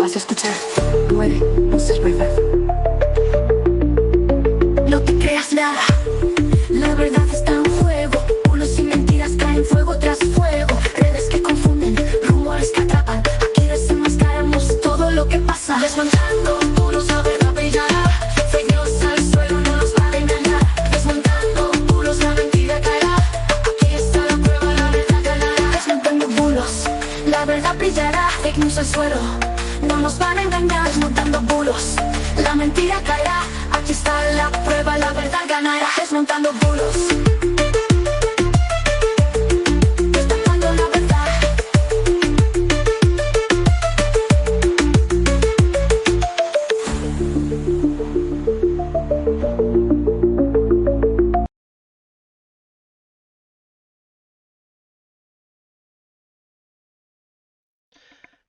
vas a escuchar. Puede no ser verdad. No te creas nada, la verdad está en juego. Bulos y mentiras caen fuego tras fuego. Redes que confunden, rumores que atrapan. Aquí desenmascaramos todo lo que pasa. Desmontando muros, la verdad brillará. Fake news al suelo, no nos van a engañar. Desmontando muros, la mentira caerá. Aquí está la prueba, la verdad ganará. Desmontando bulos, la verdad brillará. Fake news al suelo, no nos van a engañar. Desmontando bulos, la mentira caerá. Aquí está la prueba, la verdad ganará. Desmontando bulos, destapando la verdad.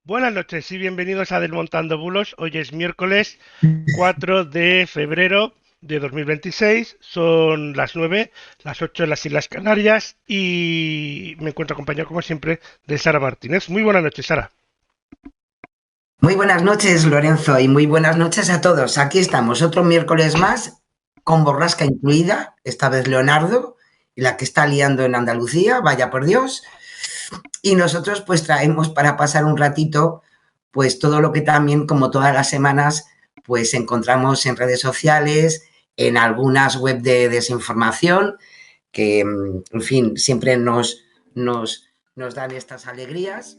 Buenas noches y bienvenidos a Desmontando Bulos. Hoy es miércoles 4 de febrero de 2026. Son las 9, las 8 en las Islas Canarias y me encuentro acompañado, como siempre, de Sara Martínez. Muy buenas noches, Sara. Muy buenas noches, Lorenzo, y muy buenas noches a todos. Aquí estamos, otro miércoles más, con borrasca incluida, esta vez Leonardo, y la que está liando en Andalucía, vaya por Dios. Y nosotros pues traemos para pasar un ratito pues todo lo que también, como todas las semanas, pues encontramos en redes sociales, en algunas web de desinformación, que en fin, siempre nos dan estas alegrías.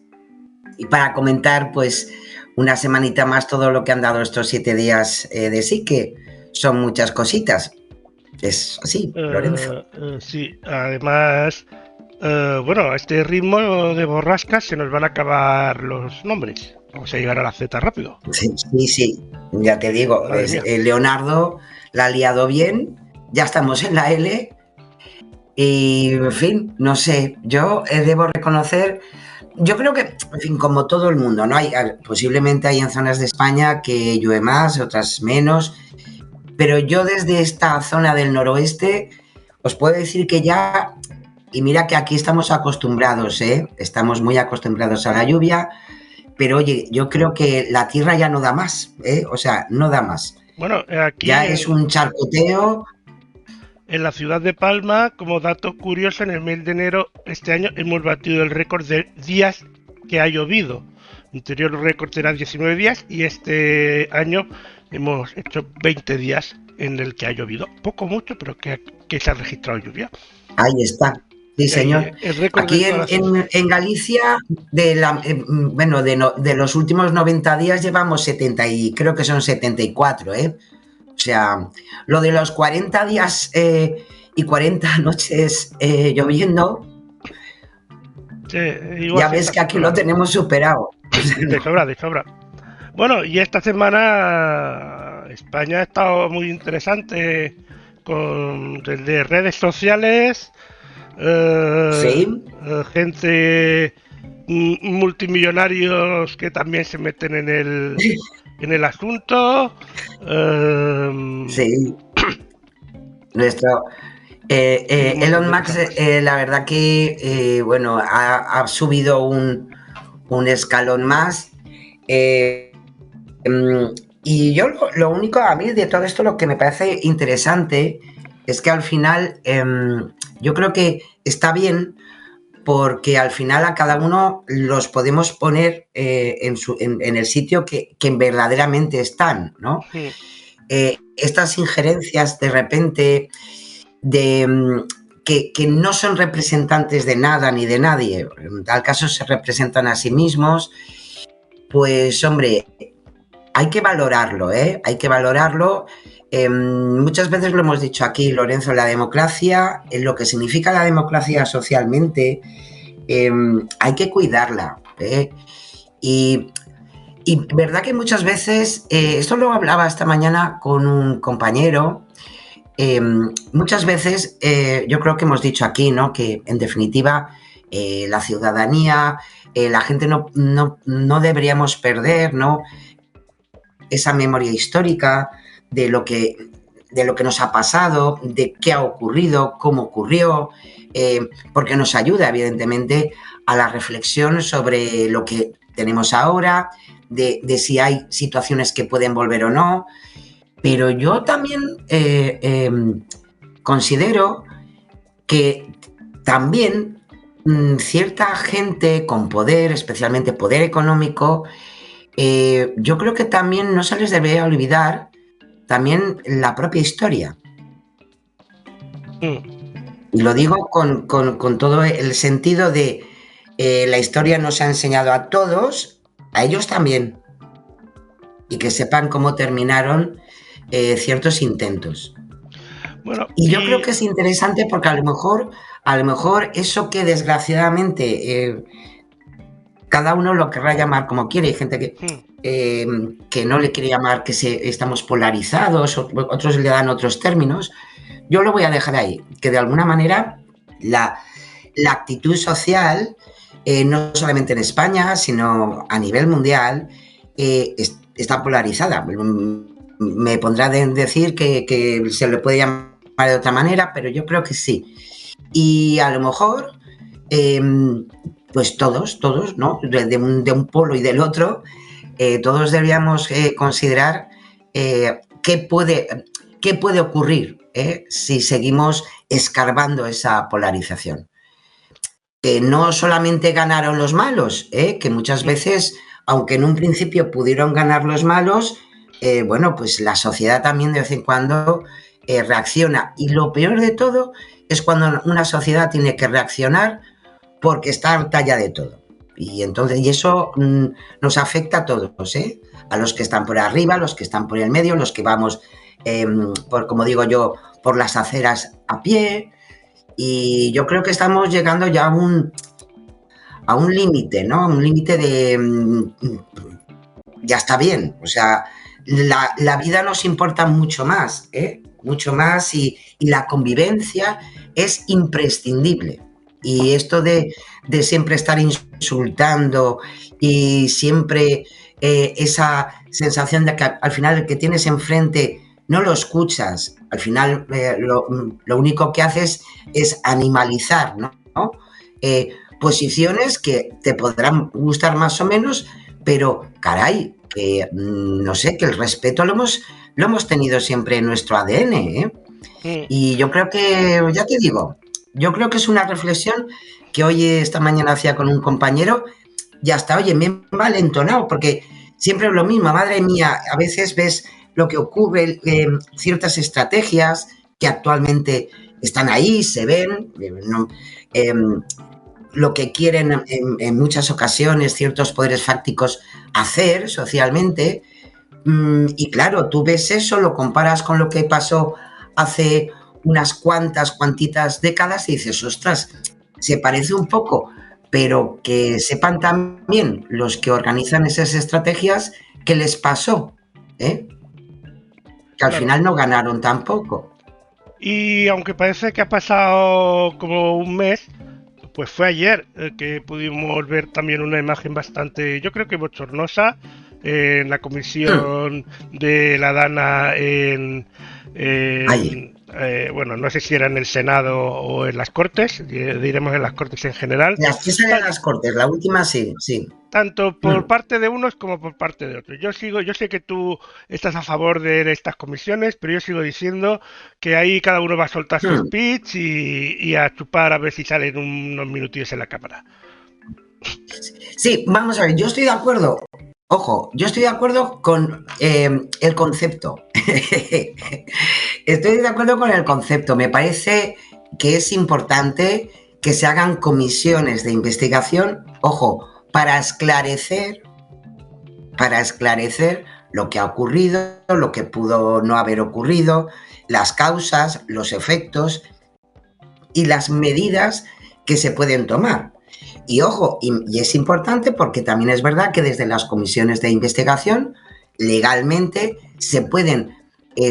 Y para comentar pues una semanita más todo lo que han dado estos 7 días de sí, que son muchas cositas. Es así, Lorenzo. Sí, además, bueno, a este ritmo de borrascas se nos van a acabar los nombres. Vamos a llegar a la Z rápido. Sí, ya te digo, Leonardo la ha liado bien, ya estamos en la L y, en fin, no sé, yo debo reconocer, yo creo que, en fin, como todo el mundo, ¿no? Posiblemente hay en zonas de España que llueve más, otras menos, pero yo desde esta zona del noroeste os puedo decir que ya, y mira que aquí estamos acostumbrados, estamos muy acostumbrados a la lluvia, pero oye, yo creo que la tierra ya no da más, o sea, no da más. Bueno, aquí ya es un charcoteo. En la ciudad de Palma, como dato curioso, en el mes de enero este año hemos batido el récord de días que ha llovido. El anterior récord era 19 días y este año hemos hecho 20 días en el que ha llovido. Poco, mucho, pero que se ha registrado lluvia. Ahí está. Sí, señor. Aquí en Galicia, de los últimos 90 días llevamos 70 y creo que son 74, O sea, lo de los 40 días y 40 noches lloviendo, sí, ya ves que aquí lo tenemos superado. De sobra. Bueno, y esta semana España ha estado muy interesante desde redes sociales, ¿sí? Gente multimillonarios que también se meten en el asunto. Sí. Nuestro Elon Musk, la verdad que bueno, ha subido un escalón más. Y yo lo único, a mí de todo esto, lo que me parece interesante es que al final yo creo que está bien, porque al final a cada uno los podemos poner en el sitio que verdaderamente están, ¿no? Sí. Estas injerencias de repente que no son representantes de nada ni de nadie, en tal caso se representan a sí mismos, pues hombre, hay que valorarlo, hay que valorarlo. Muchas veces lo hemos dicho aquí, Lorenzo, la democracia, lo que significa la democracia socialmente, hay que cuidarla. Y verdad que muchas veces, esto lo hablaba esta mañana con un compañero, muchas veces yo creo que hemos dicho aquí, ¿no? Que en definitiva la ciudadanía, la gente no deberíamos perder, ¿no? Esa memoria histórica de lo que nos ha pasado, de qué ha ocurrido, cómo ocurrió, porque nos ayuda evidentemente a la reflexión sobre lo que tenemos ahora, de si hay situaciones que pueden volver o no. Pero yo también considero que también cierta gente con poder, especialmente poder económico, yo creo que también no se les debe olvidar también la propia historia. Y lo digo con todo el sentido de la historia nos ha enseñado a todos, a ellos también, y que sepan cómo terminaron ciertos intentos. Bueno, y yo creo que es interesante porque a lo mejor eso que desgraciadamente cada uno lo querrá llamar como quiere. Hay gente que no le quiere llamar que estamos polarizados, otros le dan otros términos. Yo lo voy a dejar ahí, que de alguna manera la actitud social, no solamente en España, sino a nivel mundial, está polarizada. Me pondrá de decir que se le puede llamar de otra manera, pero yo creo que sí. Y a lo mejor, pues todos, ¿no? De un polo y del otro, todos deberíamos considerar qué puede ocurrir si seguimos escarbando esa polarización. No solamente ganaron los malos, que muchas veces, aunque en un principio pudieron ganar los malos, bueno, pues la sociedad también de vez en cuando reacciona. Y lo peor de todo es cuando una sociedad tiene que reaccionar porque está harta ya de todo. Y entonces, y eso nos afecta a todos, a los que están por arriba, a los que están por el medio, los que vamos, como digo yo, por las aceras a pie. Y yo creo que estamos llegando ya a un límite, ¿no? Un límite de ya está bien. O sea, la vida nos importa mucho más, mucho más, y la convivencia es imprescindible. Y esto de siempre estar insultando y siempre esa sensación de que al final el que tienes enfrente no lo escuchas, al final lo único que haces es animalizar, ¿no? Posiciones que te podrán gustar más o menos, pero caray, que no sé, que el respeto lo hemos tenido siempre en nuestro ADN, Y yo creo que, ya te digo, yo creo que es una reflexión que hoy, esta mañana, hacía con un compañero, y hasta, oye, me he envalentonado, porque siempre es lo mismo, madre mía, a veces ves lo que ocurre, ciertas estrategias que actualmente están ahí, se ven, lo que quieren en muchas ocasiones ciertos poderes fácticos hacer socialmente, y claro, tú ves eso, lo comparas con lo que pasó hace unas cuantitas décadas y dices, ostras, se parece un poco, pero que sepan también los que organizan esas estrategias qué les pasó, que al final no ganaron tampoco. Y aunque parece que ha pasado como un mes, pues fue ayer que pudimos ver también una imagen bastante, yo creo que bochornosa, en la comisión de la Dana bueno, no sé si era en el Senado o en las Cortes, diremos en las Cortes en general. Las tres eran las Cortes, la última sí. Tanto por parte de unos como por parte de otros. Yo sé que tú estás a favor de estas comisiones, pero yo sigo diciendo que ahí cada uno va a soltar su speech y a chupar a ver si salen unos minutillos en la cámara. Sí, vamos a ver, yo estoy de acuerdo. Ojo, yo estoy de acuerdo con el concepto. Estoy de acuerdo con el concepto. Me parece que es importante que se hagan comisiones de investigación, ojo, para esclarecer lo que ha ocurrido, lo que pudo no haber ocurrido, las causas, los efectos y las medidas que se pueden tomar. Y ojo, y es importante porque también es verdad que desde las comisiones de investigación legalmente se pueden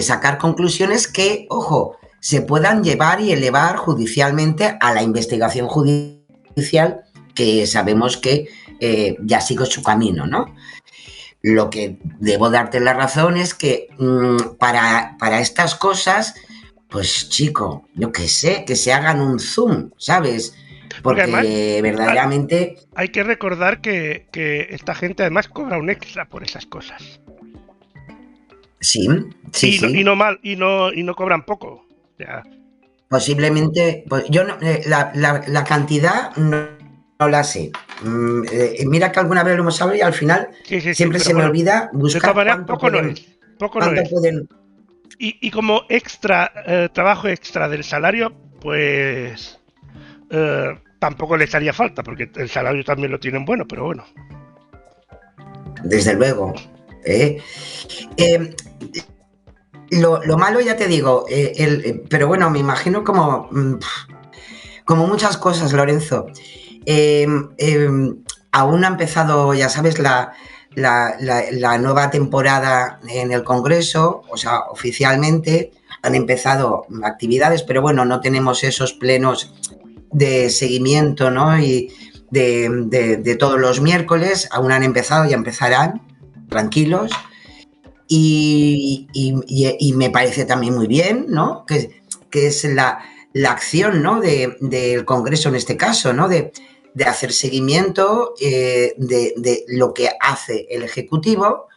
sacar conclusiones que, ojo, se puedan llevar y elevar judicialmente a la investigación judicial, que sabemos que ya sigue su camino, ¿no? Lo que debo darte la razón es que para estas cosas, pues chico, yo qué sé, que se hagan un zoom, ¿sabes? Porque además porque verdaderamente hay que recordar que esta gente además cobra un extra por esas cosas. sí, sí, Y sí. no mal, y no cobran poco. O sea, Posiblemente, pues yo no, la cantidad no la sé. Mira que alguna vez lo hemos hablado y al final sí, siempre pero se me bueno, olvida de todas buscar maneras, poco no es. Poco no cuánto es. pueden. Y como extra, trabajo extra del salario, pues tampoco les haría falta, porque el salario también lo tienen bueno, pero bueno. Desde luego. ¿eh? Eh, lo malo, ya te digo, pero bueno, me imagino como muchas cosas, Lorenzo. Eh, eh, Aún ha empezado, ya sabes, la nueva temporada en el Congreso, o sea, oficialmente han empezado actividades, pero bueno, no tenemos esos plenos de seguimiento, ¿no? Y de todos los miércoles, aún han empezado, ya empezarán, tranquilos. Y me parece también muy bien, ¿no? Que es la acción, ¿no? Del Congreso en este caso, ¿no? De hacer seguimiento de lo que hace el Ejecutivo.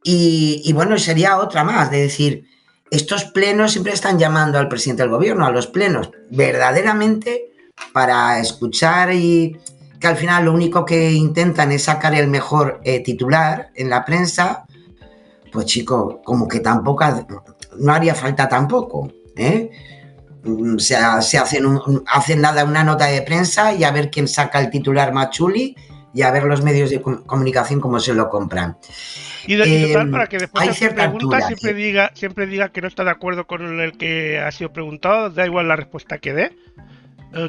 Y bueno, sería otra más, de decir, estos plenos siempre están llamando al presidente del gobierno, a los plenos, verdaderamente para escuchar y que al final lo único que intentan es sacar el mejor titular en la prensa. Pues chico, como que tampoco, no haría falta tampoco, ¿eh? Se hacen nada una nota de prensa y a ver quién saca el titular más chuli y a ver los medios de comunicación cómo se lo compran. Y total, para que después Hay al que cierta pregunta altura. siempre diga que no está de acuerdo con el que ha sido preguntado, da igual la respuesta que dé.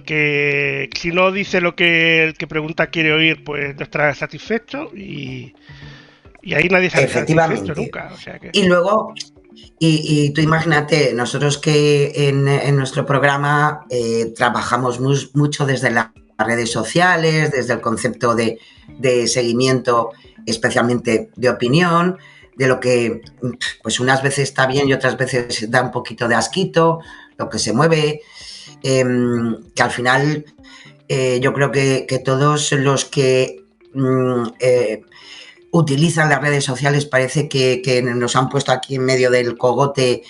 Que si no dice lo que el que pregunta quiere oír, pues no estará satisfecho y ahí nadie sale satisfecho Efectivamente. nunca. O sea que... Y luego, y tú imagínate, nosotros que en nuestro programa trabajamos mucho desde las redes sociales, desde el concepto de seguimiento, especialmente de opinión, de lo que pues unas veces está bien y otras veces da un poquito de asquito, lo que se mueve, que al final yo creo que todos los que utilizan las redes sociales parece que nos han puesto aquí en medio del cogote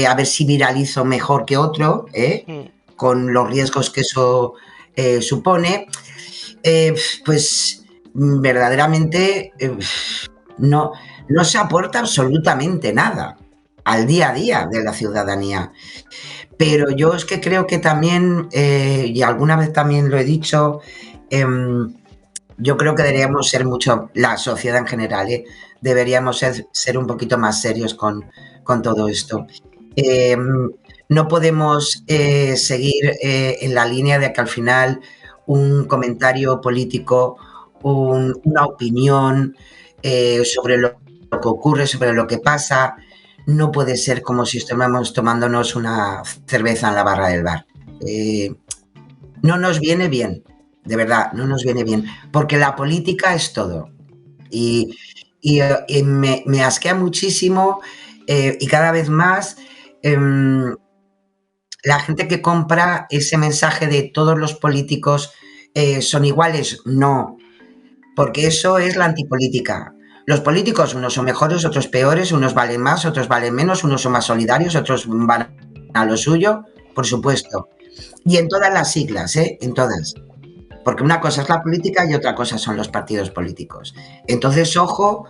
a ver si viralizo mejor que otro, con los riesgos que eso supone, pues verdaderamente no, no se aporta absolutamente nada al día a día de la ciudadanía. Pero yo es que creo que también, y alguna vez también lo he dicho, yo creo que deberíamos ser mucho, la sociedad en general, deberíamos ser un poquito más serios con todo esto. No podemos seguir en la línea de que al final un comentario político, una opinión sobre lo que ocurre, sobre lo que pasa, no puede ser como si estuviéramos tomándonos una cerveza en la barra del bar. No nos viene bien, de verdad, no nos viene bien, porque la política es todo. Y me asquea muchísimo y cada vez más la gente que compra ese mensaje de todos los políticos son iguales. No, porque eso es la antipolítica. Los políticos, unos son mejores, otros peores, unos valen más, otros valen menos, unos son más solidarios, otros van a lo suyo, por supuesto. Y en todas las siglas, en todas. Porque una cosa es la política y otra cosa son los partidos políticos. Entonces, ojo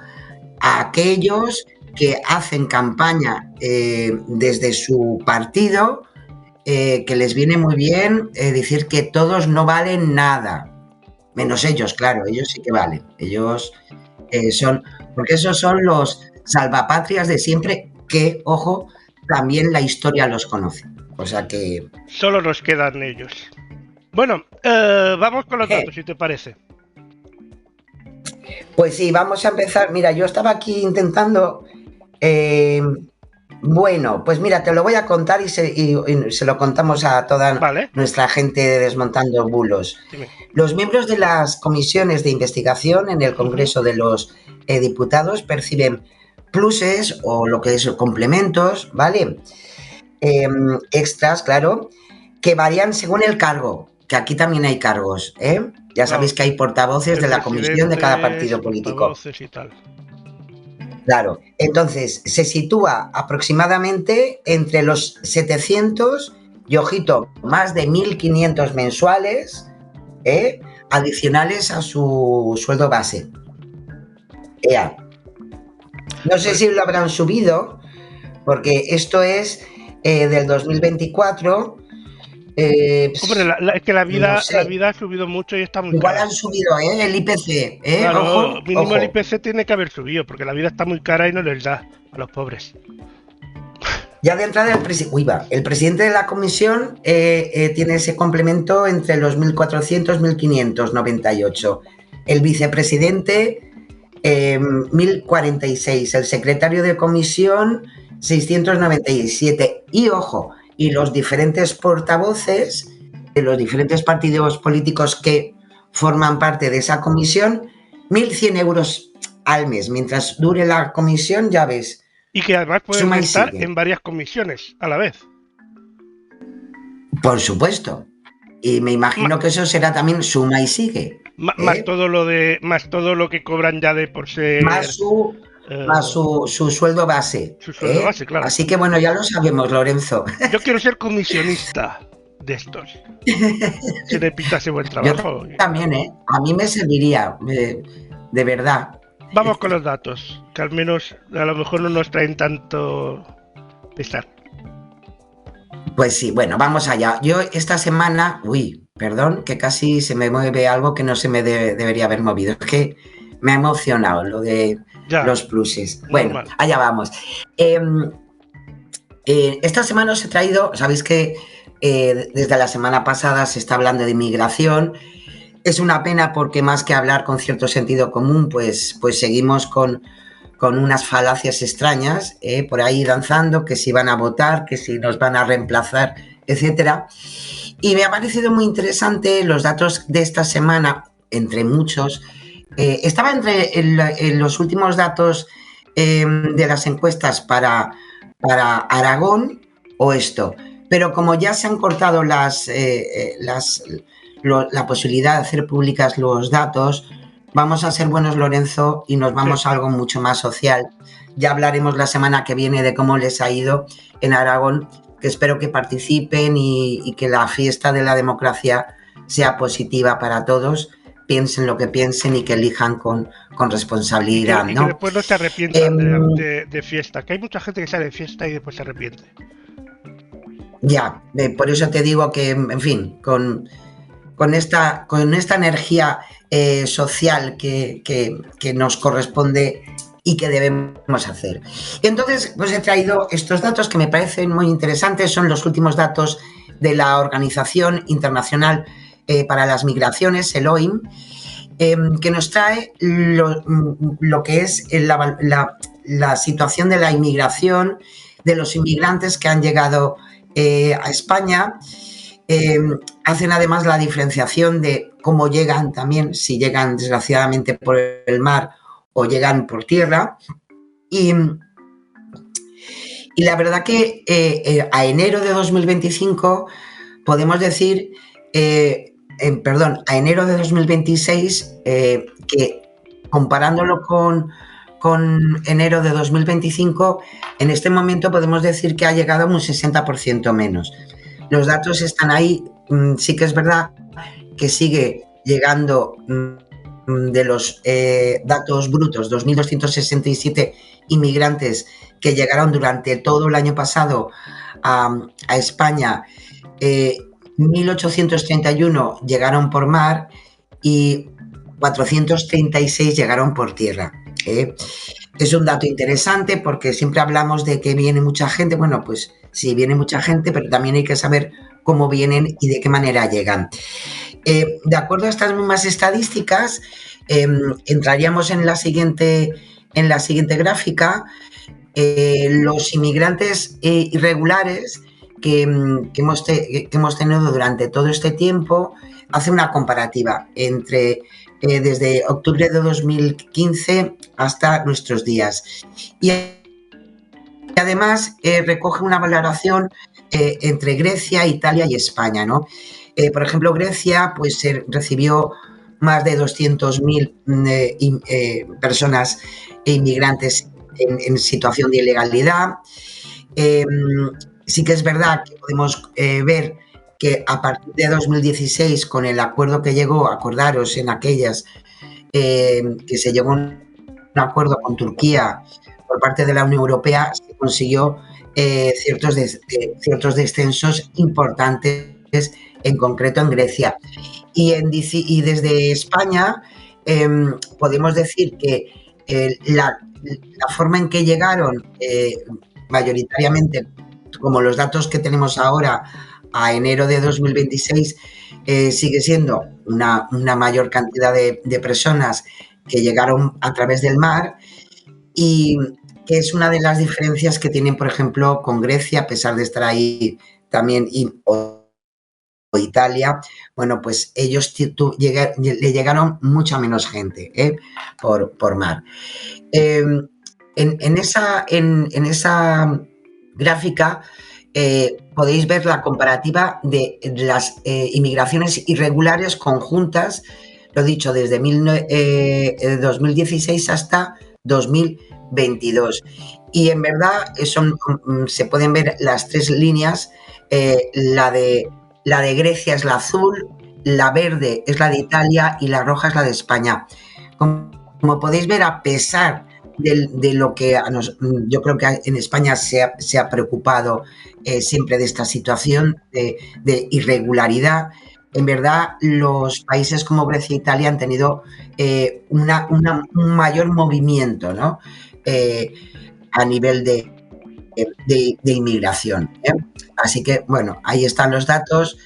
a aquellos que hacen campaña desde su partido, que les viene muy bien decir que todos no valen nada. Menos ellos, claro, ellos sí que valen. Ellos son, porque esos son los salvapatrias de siempre que, ojo, también la historia los conoce. O sea que... Solo nos quedan ellos. Bueno, vamos con los datos, si te parece. Pues sí, vamos a empezar. Mira, yo estaba aquí intentando... bueno, pues mira, te lo voy a contar y se lo contamos a toda nuestra gente de Desmontando Bulos. Dime. Los miembros de las comisiones de investigación en el Congreso de los Diputados perciben pluses o lo que es complementos, ¿vale? Extras, claro, que varían según el cargo que aquí también hay cargos, ¿eh? Ya sabéis que hay portavoces de la comisión de cada partido político. Y tal. Claro, entonces se sitúa aproximadamente entre los 700 y, ojito, más de 1.500 mensuales, adicionales a su sueldo base. Ea. No sé si lo habrán subido, porque esto es del 2024. Hombre, es que la vida, no sé. la vida ha subido mucho y está muy Igual cara. han subido el IPC, Claro, ojo, mínimo ojo. el IPC tiene que haber subido, porque la vida está muy cara y no les da a los pobres. Ya de entrada el presidente de la comisión tiene ese complemento entre los 1.400 y 1.598. El vicepresidente 1.046. El secretario de comisión 697. Y ojo, y los diferentes portavoces de los diferentes partidos políticos que forman parte de esa comisión, 1.100 euros al mes. Mientras dure la comisión, ya ves. Y que además pueden estar en varias comisiones a la vez. Por supuesto. Y me imagino que eso será también suma y sigue. Más todo lo que cobran ya de por ser. Más su sueldo base. Su sueldo base, claro. Así que bueno, ya lo sabemos, Lorenzo. Yo quiero ser comisionista de estos. Se le pintase buen trabajo. Yo también, a mí me serviría, de verdad. Vamos con los datos, que al menos a lo mejor no nos traen tanto pesar. Pues sí, bueno, vamos allá. Yo esta semana, perdón, que casi se me mueve algo que no se me debería haber movido. Es que me ha emocionado lo de los pluses. Bueno, normal. Allá vamos. Esta semana os he traído, sabéis que desde la semana pasada se está hablando de inmigración. Es una pena porque más que hablar con cierto sentido común, pues seguimos con unas falacias extrañas por ahí danzando, que si van a votar, que si nos van a reemplazar, etcétera. Y me ha parecido muy interesante los datos de esta semana, entre muchos. Estaba en los últimos datos de las encuestas para Aragón o esto, pero como ya se han cortado la posibilidad de hacer públicas los datos, vamos a ser buenos, Lorenzo, y nos vamos a algo mucho más social. Ya hablaremos la semana que viene de cómo les ha ido en Aragón, que espero que participen y que la fiesta de la democracia sea positiva para todos, piensen lo que piensen y que elijan con responsabilidad. Y que después no se arrepientan de fiesta, que hay mucha gente que sale de fiesta y después se arrepiente. Ya, por eso te digo que, en fin, con esta energía social que nos corresponde y que debemos hacer. Entonces, pues he traído estos datos que me parecen muy interesantes. Son los últimos datos de la Organización Internacional para las Migraciones, el OIM, que nos trae lo que es la situación de la inmigración, de los inmigrantes que han llegado a España. Hacen además la diferenciación de cómo llegan también, si llegan desgraciadamente por el mar o llegan por tierra. Y la verdad que a enero de 2025 podemos decir, a enero de 2026, que comparándolo con enero de 2025, en este momento podemos decir que ha llegado un 60% menos. Los datos están ahí. Sí que es verdad que sigue llegando de los datos brutos, 2.267 inmigrantes que llegaron durante todo el año pasado a España. 1.831 llegaron por mar y 436 llegaron por tierra. Es un dato interesante porque siempre hablamos de que viene mucha gente. Bueno, pues sí, viene mucha gente, pero también hay que saber cómo vienen y de qué manera llegan. De acuerdo a estas mismas estadísticas, entraríamos en la siguiente gráfica. Los inmigrantes irregulares que hemos tenido durante todo este tiempo, hace una comparativa entre desde octubre de 2015 hasta nuestros días. Y además recoge una valoración entre Grecia, Italia y España, ¿no? Por ejemplo, Grecia pues recibió más de 200.000 personas e inmigrantes en situación de ilegalidad. Sí que es verdad que podemos ver que a partir de 2016, con el acuerdo que llegó, acordaros en aquellas, que se llegó a un acuerdo con Turquía por parte de la Unión Europea, se consiguió ciertos descensos importantes, en concreto en Grecia. Y desde España podemos decir que la forma en que llegaron, mayoritariamente, como los datos que tenemos ahora, a enero de 2026, sigue siendo una mayor cantidad de personas que llegaron a través del mar, y que es una de las diferencias que tienen, por ejemplo, con Grecia, a pesar de estar ahí también, o Italia. Bueno, pues ellos le llegaron mucha menos gente por mar. En esa gráfica podéis ver la comparativa de las inmigraciones irregulares conjuntas, lo dicho, desde 2016 hasta 2022. Y en verdad se pueden ver las tres líneas. La de Grecia es la azul, la verde es la de Italia y la roja es la de España. Como podéis ver, a pesar de lo que yo creo que en España se ha preocupado siempre de esta situación de irregularidad, en verdad los países como Grecia e Italia han tenido un mayor movimiento, ¿no? A nivel de inmigración. Así que, bueno, ahí están los datos.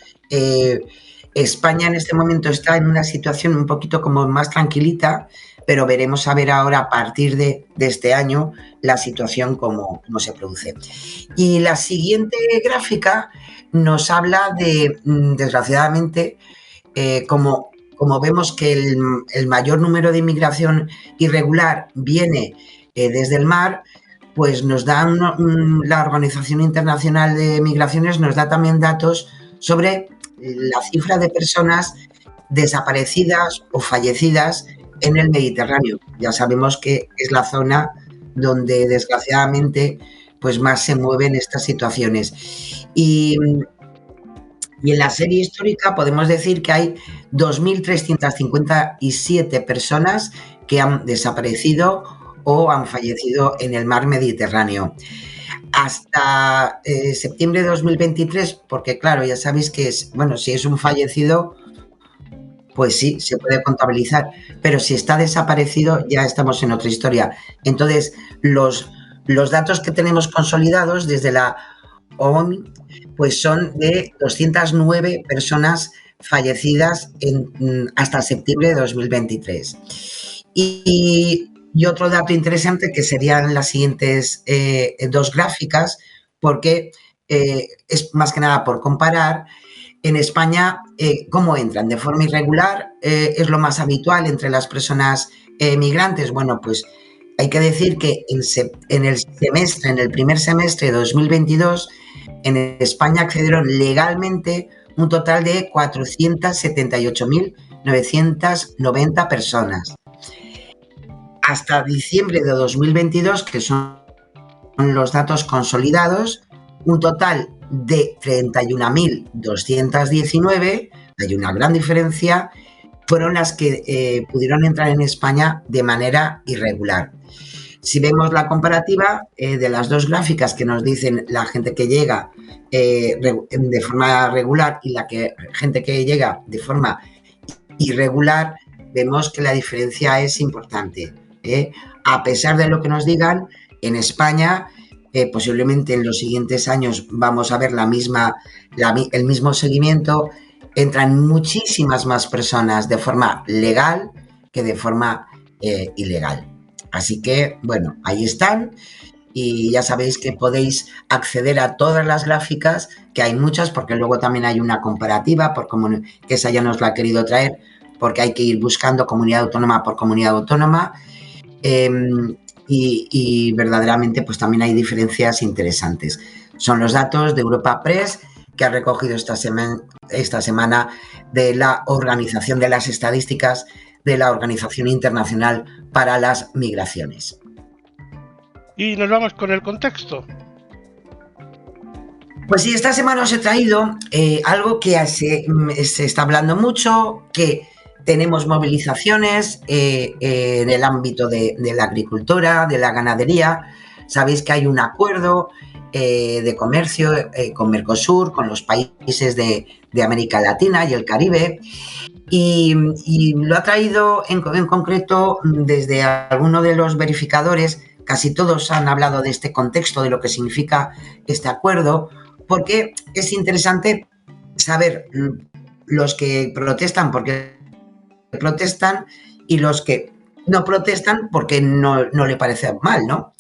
España en este momento está en una situación un poquito como más tranquilita, pero veremos a ver ahora, a partir de este año, la situación cómo se produce. Y la siguiente gráfica nos habla de, desgraciadamente, como vemos que el mayor número de inmigración irregular viene desde el mar, pues nos da la Organización Internacional de Migraciones nos da también datos sobre la cifra de personas desaparecidas o fallecidas en el Mediterráneo. Ya sabemos que es la zona donde, desgraciadamente, pues más se mueven estas situaciones. Y en la serie histórica podemos decir que hay 2.357 personas que han desaparecido o han fallecido en el mar Mediterráneo. Hasta septiembre de 2023, porque claro, ya sabéis que si es un fallecido, pues sí, se puede contabilizar, pero si está desaparecido ya estamos en otra historia. Entonces, los datos que tenemos consolidados desde la ONU, pues son de 209 personas fallecidas hasta septiembre de 2023. Y otro dato interesante, que serían las siguientes dos gráficas, porque es más que nada por comparar. En España, ¿cómo entran? De forma irregular, es lo más habitual entre las personas migrantes. Bueno, pues hay que decir que en el primer semestre de 2022, en España accedieron legalmente un total de 478.990 personas. Hasta diciembre de 2022, que son los datos consolidados, un total de 31.219, hay una gran diferencia, fueron las que pudieron entrar en España de manera irregular. Si vemos la comparativa de las dos gráficas que nos dicen la gente que llega de forma regular y la gente que llega de forma irregular, vemos que la diferencia es importante. A pesar de lo que nos digan, en España posiblemente en los siguientes años vamos a ver el mismo seguimiento. Entran muchísimas más personas de forma legal que de forma ilegal. Así que, bueno, ahí están, y ya sabéis que podéis acceder a todas las gráficas, que hay muchas, porque luego también hay una comparativa, que esa ya nos la ha querido traer, porque hay que ir buscando comunidad autónoma por comunidad autónoma, y verdaderamente pues también hay diferencias interesantes. Son los datos de Europa Press que ha recogido esta semana de la Organización de las Estadísticas de la Organización Internacional para las Migraciones. Y nos vamos con el contexto. Pues sí, esta semana os he traído algo que se está hablando mucho, que tenemos movilizaciones en el ámbito de la agricultura, de la ganadería. Sabéis que hay un acuerdo de comercio con Mercosur, con los países de América Latina y el Caribe, y lo ha traído en concreto desde alguno de los verificadores. Casi todos han hablado de este contexto, de lo que significa este acuerdo, porque es interesante saber los que protestan porque protestan y los que no protestan porque no le parece mal, ¿no?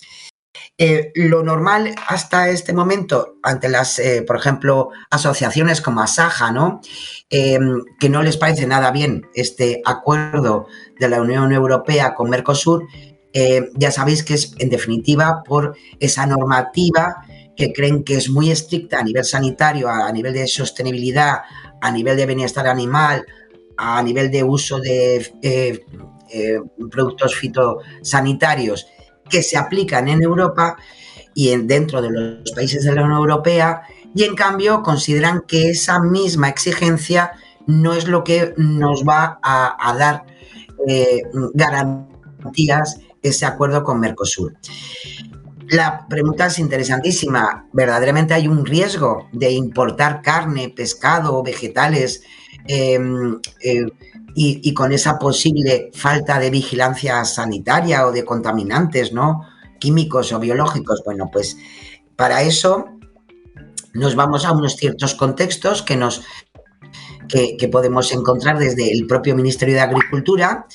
Lo normal hasta este momento ante las, por ejemplo, asociaciones como Asaja, ¿no? Que no les parece nada bien este acuerdo de la Unión Europea con Mercosur, ya sabéis que es en definitiva por esa normativa que creen que es muy estricta a nivel sanitario, a nivel de sostenibilidad, a nivel de bienestar animal, a nivel de uso de productos fitosanitarios que se aplican en Europa y dentro de los países de la Unión Europea, y en cambio consideran que esa misma exigencia no es lo que nos va a dar garantías ese acuerdo con Mercosur. La pregunta es interesantísima. ¿Verdaderamente hay un riesgo de importar carne, pescado, vegetales y con esa posible falta de vigilancia sanitaria o de contaminantes, ¿no? Químicos o biológicos? Bueno, pues para eso nos vamos a unos ciertos contextos que podemos encontrar desde el propio Ministerio de Agricultura.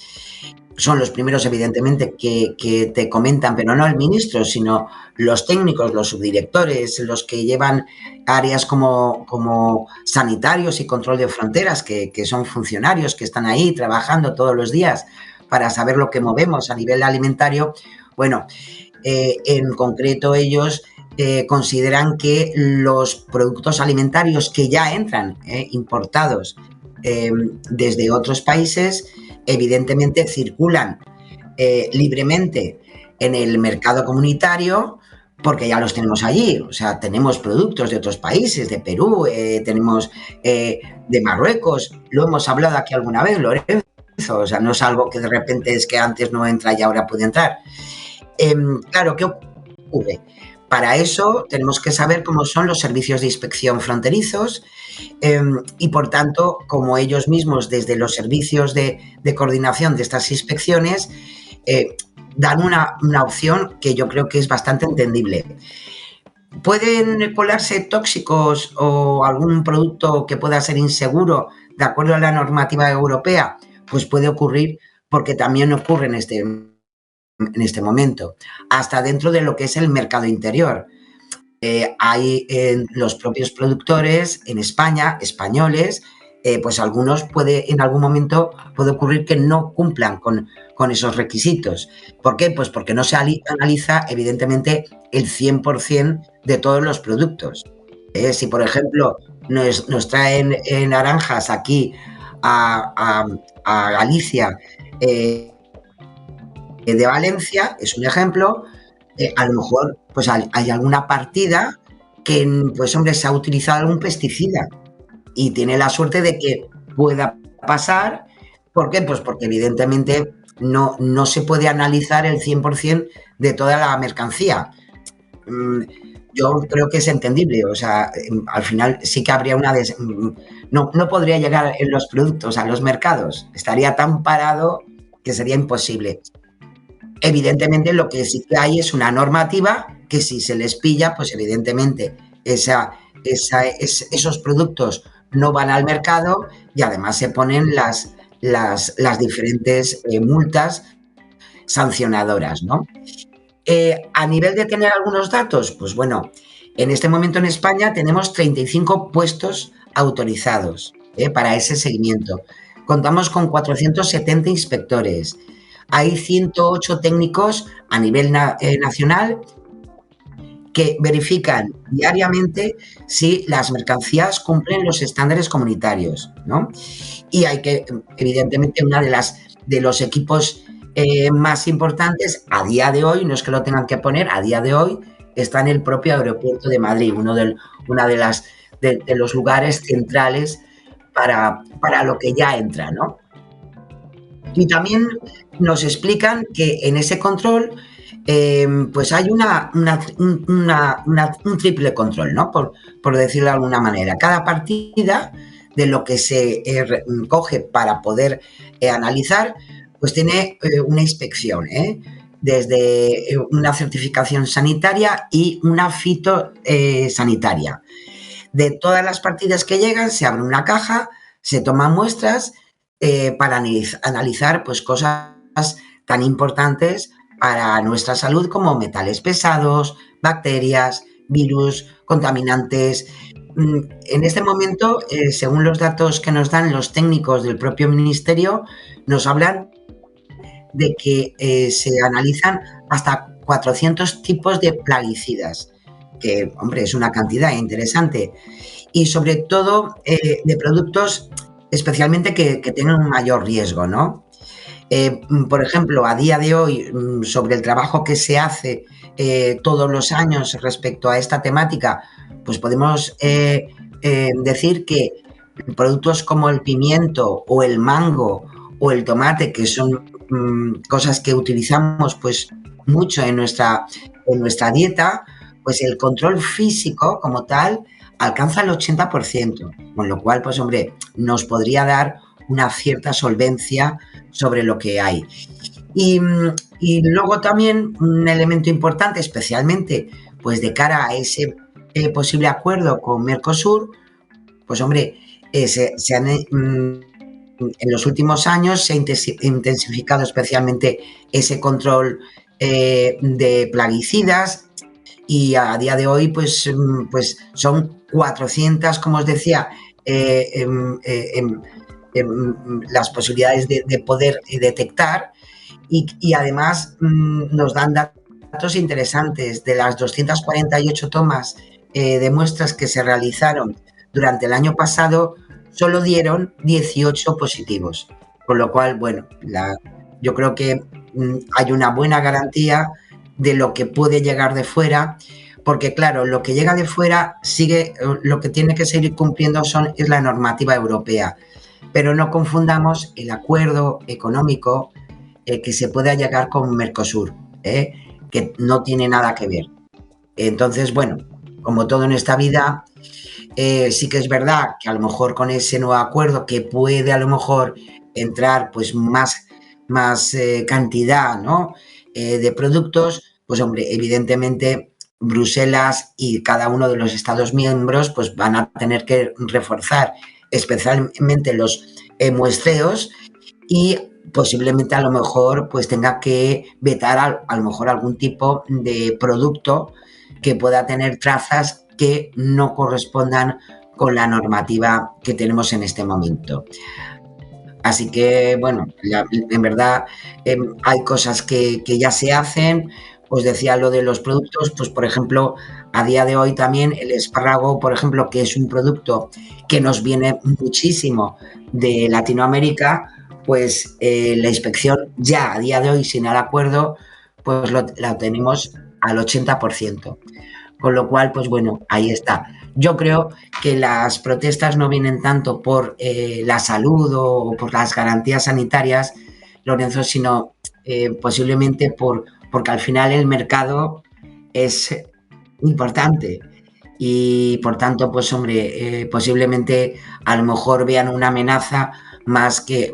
Son los primeros, evidentemente, que te comentan, pero no el ministro, sino los técnicos, los subdirectores, los que llevan áreas como sanitarios y control de fronteras, que son funcionarios que están ahí trabajando todos los días para saber lo que movemos a nivel alimentario. Bueno, en concreto ellos consideran que los productos alimentarios que ya entran importados desde otros países, evidentemente circulan libremente en el mercado comunitario porque ya los tenemos allí. O sea, tenemos productos de otros países, de Perú, tenemos de Marruecos, lo hemos hablado aquí alguna vez, Lorenzo. O sea, no es algo que de repente es que antes no entra y ahora puede entrar. Claro, ¿qué ocurre? Para eso tenemos que saber cómo son los servicios de inspección fronterizos y, por tanto, como ellos mismos desde los servicios de coordinación de estas inspecciones dan una opción que yo creo que es bastante entendible. ¿Pueden colarse tóxicos o algún producto que pueda ser inseguro de acuerdo a la normativa europea? Pues puede ocurrir, porque también ocurre en este momento, hasta dentro de lo que es el mercado interior. Hay los propios productores en España, españoles, pues algunos en algún momento puede ocurrir que no cumplan con esos requisitos. ¿Por qué? Pues porque no se analiza, evidentemente, el 100% de todos los productos. Si, por ejemplo, nos traen naranjas aquí a Galicia, de Valencia, es un ejemplo, a lo mejor pues hay alguna partida que, pues hombre, se ha utilizado algún pesticida y tiene la suerte de que pueda pasar. ¿Por qué? Pues porque evidentemente no se puede analizar el 100% de toda la mercancía. Yo creo que es entendible, o sea, al final sí que habría no podría llegar en los productos a los mercados, estaría tan parado que sería imposible. Evidentemente lo que sí que hay es una normativa que si se les pilla, pues evidentemente esos productos no van al mercado y además se ponen las diferentes multas sancionadoras, ¿no? A nivel de tener algunos datos, pues bueno, en este momento en España tenemos 35 puestos autorizados para ese seguimiento. Contamos con 470 inspectores. Hay 108 técnicos a nivel nacional que verifican diariamente si las mercancías cumplen los estándares comunitarios, ¿no? Y hay que, evidentemente, de los equipos más importantes a día de hoy, no es que lo tengan que poner, a día de hoy está en el propio aeropuerto de Madrid, una de los lugares centrales para lo que ya entra, ¿no? Y también nos explican que en ese control pues hay un triple control, ¿no? Por decirlo de alguna manera. Cada partida de lo que se coge para poder analizar, pues tiene una inspección, desde una certificación sanitaria y una fitosanitaria. De todas las partidas que llegan, se abre una caja, se toman muestras para analizar pues, cosas tan importantes para nuestra salud como metales pesados, bacterias, virus, contaminantes. En este momento, según los datos que nos dan los técnicos del propio ministerio, nos hablan de que se analizan hasta 400 tipos de plaguicidas, que, hombre, es una cantidad interesante. Y sobre todo de productos especialmente que tengan un mayor riesgo, ¿no? Por ejemplo, a día de hoy, sobre el trabajo que se hace todos los años respecto a esta temática, pues podemos decir que productos como el pimiento o el mango o el tomate, que son cosas que utilizamos pues mucho en nuestra dieta, pues el control físico como tal alcanza el 80%, con lo cual, pues hombre, nos podría dar una cierta solvencia sobre lo que hay. Y luego también un elemento importante, especialmente pues de cara a ese posible acuerdo con Mercosur, pues hombre, en los últimos años se ha intensificado especialmente ese control de plaguicidas, y a día de hoy pues son 400, como os decía, las posibilidades de poder detectar, y además nos dan datos interesantes. De las 248 tomas de muestras que se realizaron durante el año pasado, solo dieron 18 positivos, con lo cual, bueno, yo creo que hay una buena garantía de lo que puede llegar de fuera, porque claro, lo que llega de fuera lo que tiene que seguir cumpliendo es la normativa europea, pero no confundamos el acuerdo económico que se pueda llegar con Mercosur, que no tiene nada que ver. Entonces, bueno, como todo en esta vida, sí que es verdad que a lo mejor con ese nuevo acuerdo, que puede a lo mejor entrar pues más cantidad, ¿no? De productos, pues hombre, evidentemente Bruselas y cada uno de los Estados miembros pues van a tener que reforzar especialmente los muestreos, y posiblemente a lo mejor pues tenga que vetar a lo mejor algún tipo de producto que pueda tener trazas que no correspondan con la normativa que tenemos en este momento. Así que, bueno, en verdad hay cosas que ya se hacen. Os decía lo de los productos, pues por ejemplo, a día de hoy también el espárrago, por ejemplo, que es un producto que nos viene muchísimo de Latinoamérica, pues la inspección ya a día de hoy, sin el acuerdo, pues la tenemos al 80%. Con lo cual, pues bueno, ahí está. Yo creo que las protestas no vienen tanto por la salud o por las garantías sanitarias, Lorenzo, sino posiblemente porque al final el mercado es importante, y por tanto, pues hombre, posiblemente a lo mejor vean una amenaza más que,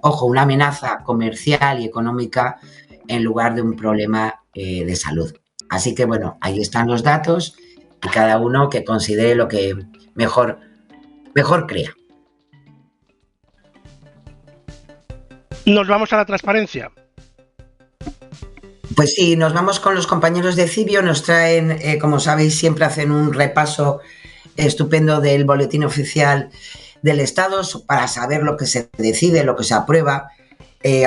una amenaza comercial y económica en lugar de un problema de salud. Así que bueno, ahí están los datos, y cada uno que considere lo que mejor crea. Nos vamos a la transparencia. Pues sí, nos vamos con los compañeros de Cibio. Nos traen, como sabéis, siempre hacen un repaso estupendo del boletín oficial del Estado para saber lo que se decide, lo que se aprueba.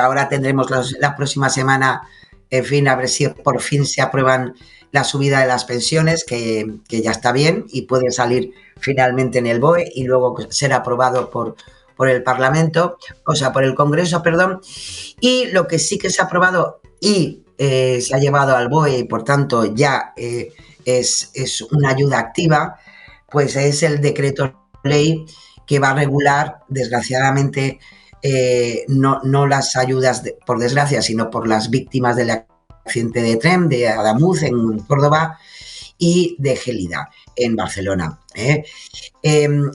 Ahora tendremos la próxima semana, en fin, a ver si por fin se aprueban la subida de las pensiones, que ya está bien y puede salir finalmente en el BOE y luego ser aprobado por el Parlamento, o sea, por el Congreso, perdón. Y lo que sí que se ha aprobado y se ha llevado al BOE y por tanto ya es una ayuda activa, pues es el decreto ley que va a regular, desgraciadamente, no las ayudas por desgracia, sino por las víctimas del accidente de tren de Adamuz en Córdoba y de Gélida en Barcelona.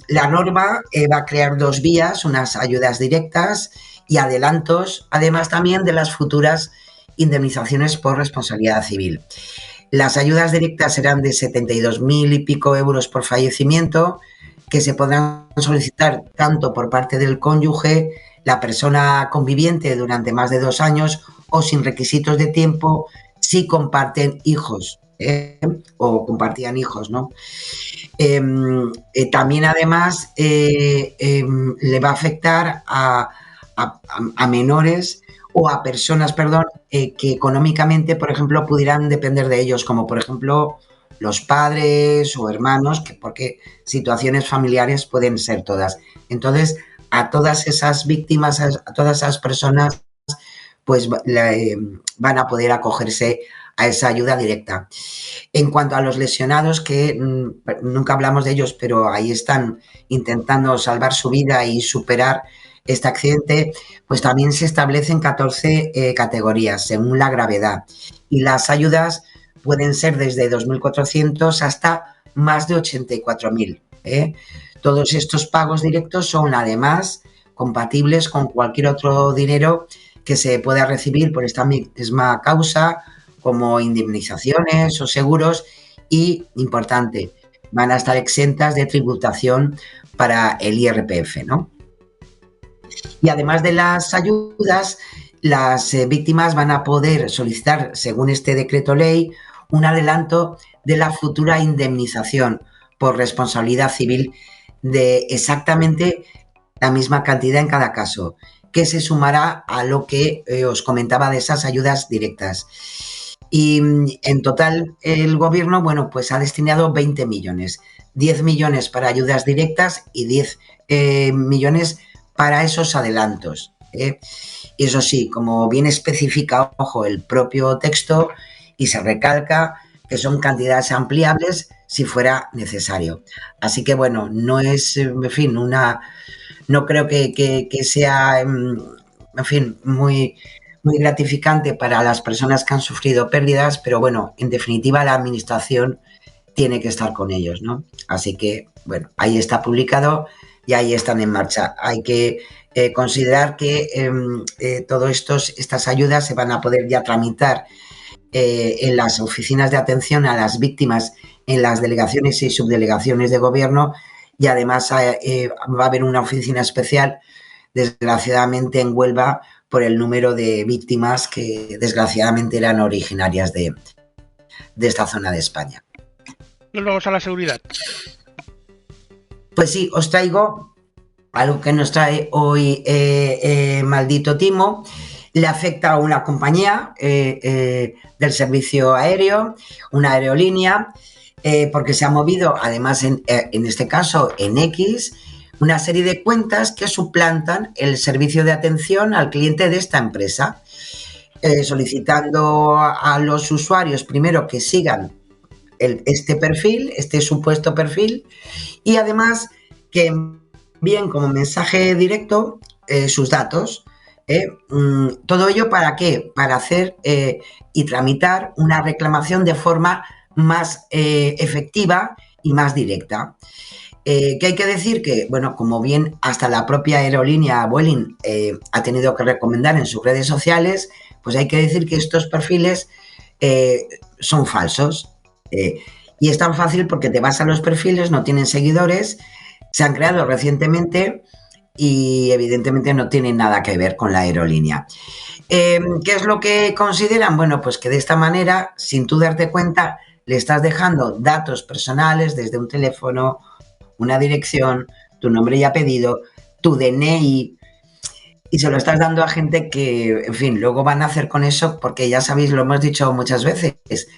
La norma va a crear dos vías, unas ayudas directas y adelantos, además también de las futuras indemnizaciones por responsabilidad civil. Las ayudas directas serán de 72.000 y pico euros por fallecimiento, que se podrán solicitar tanto por parte del cónyuge, la persona conviviente durante más de 2 años o sin requisitos de tiempo si comparten hijos o compartían hijos, ¿no? También además le va a afectar a menores o a personas, perdón, que económicamente, por ejemplo, pudieran depender de ellos, como por ejemplo los padres o hermanos, porque situaciones familiares pueden ser todas. Entonces, a todas esas víctimas, a todas esas personas, pues van a poder acogerse a esa ayuda directa. En cuanto a los lesionados, que nunca hablamos de ellos, pero ahí están intentando salvar su vida y superar este accidente, pues también se establecen 14 categorías según la gravedad. Y las ayudas pueden ser desde 2.400 hasta más de 84.000. Todos estos pagos directos son además compatibles con cualquier otro dinero que se pueda recibir por esta misma causa, como indemnizaciones o seguros, y, importante, van a estar exentas de tributación para el IRPF, ¿no? Y además de las ayudas, las víctimas van a poder solicitar, según este decreto ley, un adelanto de la futura indemnización por responsabilidad civil de exactamente la misma cantidad en cada caso, que se sumará a lo que os comentaba de esas ayudas directas. Y en total el gobierno, bueno, pues ha destinado 20 millones, 10 millones para ayudas directas y 10 millones para esos adelantos. Y eso sí, como bien especifica, ojo, el propio texto, y se recalca que son cantidades ampliables si fuera necesario. Así que bueno, no es, en fin, no creo que sea, en fin, muy gratificante para las personas que han sufrido pérdidas, pero bueno, en definitiva la administración tiene que estar con ellos, ¿no? Así que, bueno, ahí está publicado y ahí están en marcha. Hay que considerar que todas estas ayudas se van a poder ya tramitar en las oficinas de atención a las víctimas, en las delegaciones y subdelegaciones de gobierno, y además va a haber una oficina especial, desgraciadamente en Huelva, por el número de víctimas que desgraciadamente eran originarias de esta zona de España. Nos vamos a la seguridad. Pues sí, os traigo algo que nos trae hoy Maldito Timo. Le afecta a una compañía del servicio aéreo, una aerolínea, porque se ha movido, además en este caso en X, una serie de cuentas que suplantan el servicio de atención al cliente de esta empresa, solicitando a los usuarios primero que sigan este perfil, este supuesto perfil, y además que envíen como mensaje directo sus datos. Todo ello ¿para qué? Para hacer y tramitar una reclamación de forma más efectiva y más directa. Que hay que decir que, bueno, como bien hasta la propia aerolínea Vueling ha tenido que recomendar en sus redes sociales, pues hay que decir que estos perfiles son falsos. Y es tan fácil porque te vas a los perfiles, no tienen seguidores, se han creado recientemente y evidentemente no tienen nada que ver con la aerolínea. ¿Qué es lo que consideran? Bueno, pues que de esta manera, sin tú darte cuenta, le estás dejando datos personales desde un teléfono, una dirección, tu nombre y apellido, tu DNI, y se lo estás dando a gente que, en fin, luego van a hacer con eso, porque ya sabéis, lo hemos dicho muchas veces,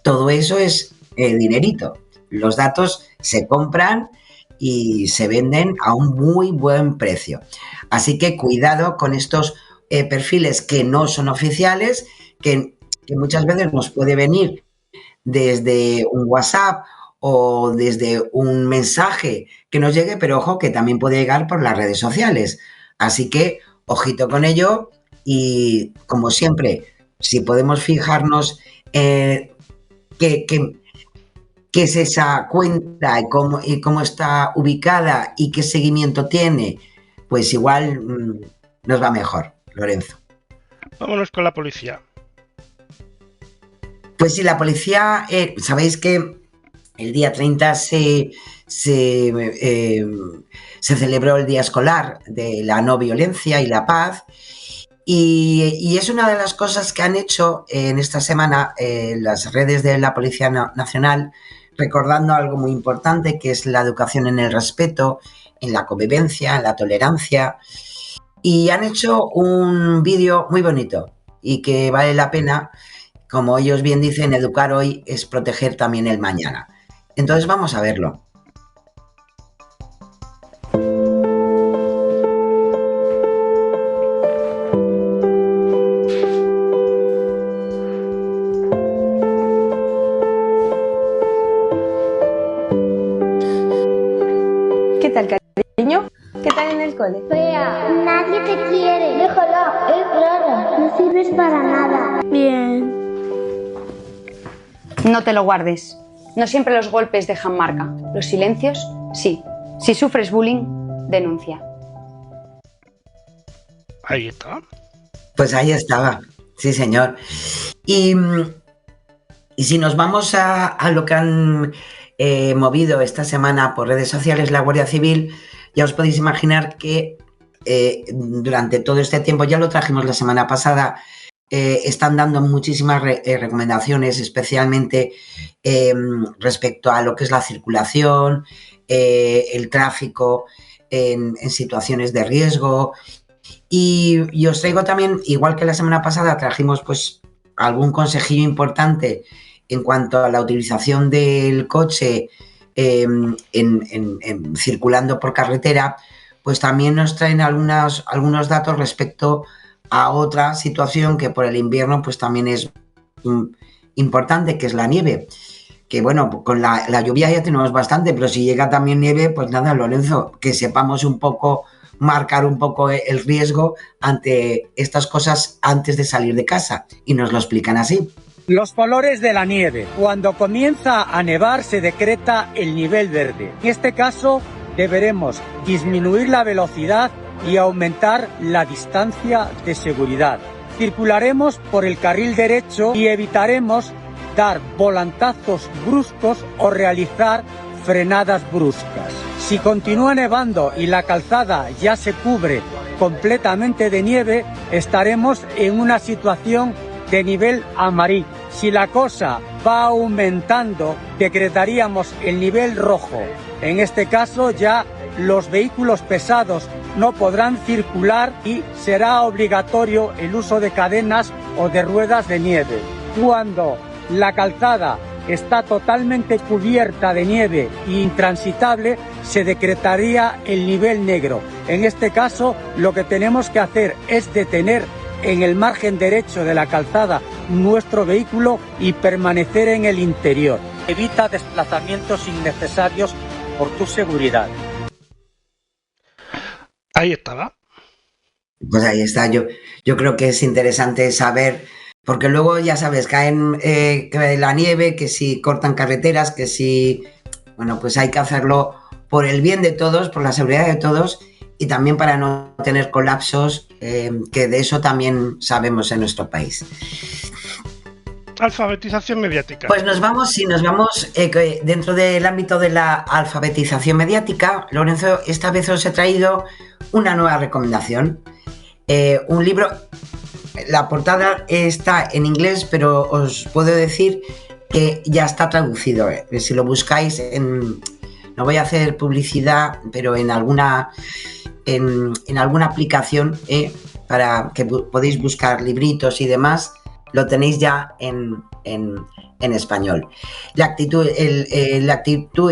todo eso es dinerito. Los datos se compran y se venden a un muy buen precio. Así que cuidado con estos perfiles que no son oficiales, que muchas veces nos puede venir desde un WhatsApp o desde un mensaje que nos llegue, pero ojo que también puede llegar por las redes sociales. Así que ojito con ello y como siempre, si podemos fijarnos qué es esa cuenta y cómo está ubicada y qué seguimiento tiene, pues igual nos va mejor, Lorenzo. Vámonos con la policía. Pues sí, la policía, sabéis que el día 30 se celebró el Día Escolar de la No Violencia y la Paz y es una de las cosas que han hecho en esta semana las redes de la Policía Nacional, recordando algo muy importante que es la educación en el respeto, en la convivencia, en la tolerancia, y han hecho un vídeo muy bonito y que vale la pena. Como ellos bien dicen, educar hoy es proteger también el mañana. Entonces vamos a verlo. ¿Qué tal, cariño? ¿Qué tal en el cole? Fea, nadie te quiere. Déjala, es rara. No sirves para nada. Bien. No te lo guardes. No siempre los golpes dejan marca. Los silencios, sí. Si sufres bullying, denuncia. Ahí está. Pues ahí estaba, sí señor. Y si nos vamos a lo que han movido esta semana por redes sociales la Guardia Civil, ya os podéis imaginar que durante todo este tiempo, ya lo trajimos la semana pasada, están dando muchísimas recomendaciones, especialmente respecto a lo que es la circulación, el tráfico en situaciones de riesgo. Y os traigo también, igual que la semana pasada, trajimos pues algún consejillo importante en cuanto a la utilización del coche circulando por carretera, pues también nos traen algunos datos respecto a otra situación que por el invierno pues también es importante, que es la nieve. Que bueno, con la lluvia ya tenemos bastante, pero si llega también nieve, pues nada, Lorenzo, que sepamos un poco, marcar un poco el riesgo ante estas cosas antes de salir de casa. Y nos lo explican así. Los colores de la nieve. Cuando comienza a nevar se decreta el nivel verde. En este caso deberemos disminuir la velocidad y aumentar la distancia de seguridad. Circularemos por el carril derecho y evitaremos dar volantazos bruscos o realizar frenadas bruscas. Si continúa nevando y la calzada ya se cubre completamente de nieve, estaremos en una situación de nivel amarillo. Si la cosa va aumentando, decretaríamos el nivel rojo. En este caso ya los vehículos pesados no podrán circular y será obligatorio el uso de cadenas o de ruedas de nieve. Cuando la calzada está totalmente cubierta de nieve e intransitable, se decretaría el nivel negro. En este caso, lo que tenemos que hacer es detener en el margen derecho de la calzada nuestro vehículo y permanecer en el interior. Evita desplazamientos innecesarios por tu seguridad. Ahí estaba. Pues ahí está. Yo creo que es interesante saber, porque luego ya sabes, caen la nieve, que si cortan carreteras, que si... Bueno, pues hay que hacerlo por el bien de todos, por la seguridad de todos y también para no tener colapsos, que de eso también sabemos en nuestro país. Alfabetización mediática. Pues nos vamos dentro del ámbito de la alfabetización mediática. Lorenzo, esta vez os he traído una nueva recomendación. Un libro, la portada está en inglés, pero os puedo decir que ya está traducido. Si lo buscáis, no voy a hacer publicidad, pero en alguna aplicación para que podéis buscar libritos y demás, lo tenéis ya en en español. La actitud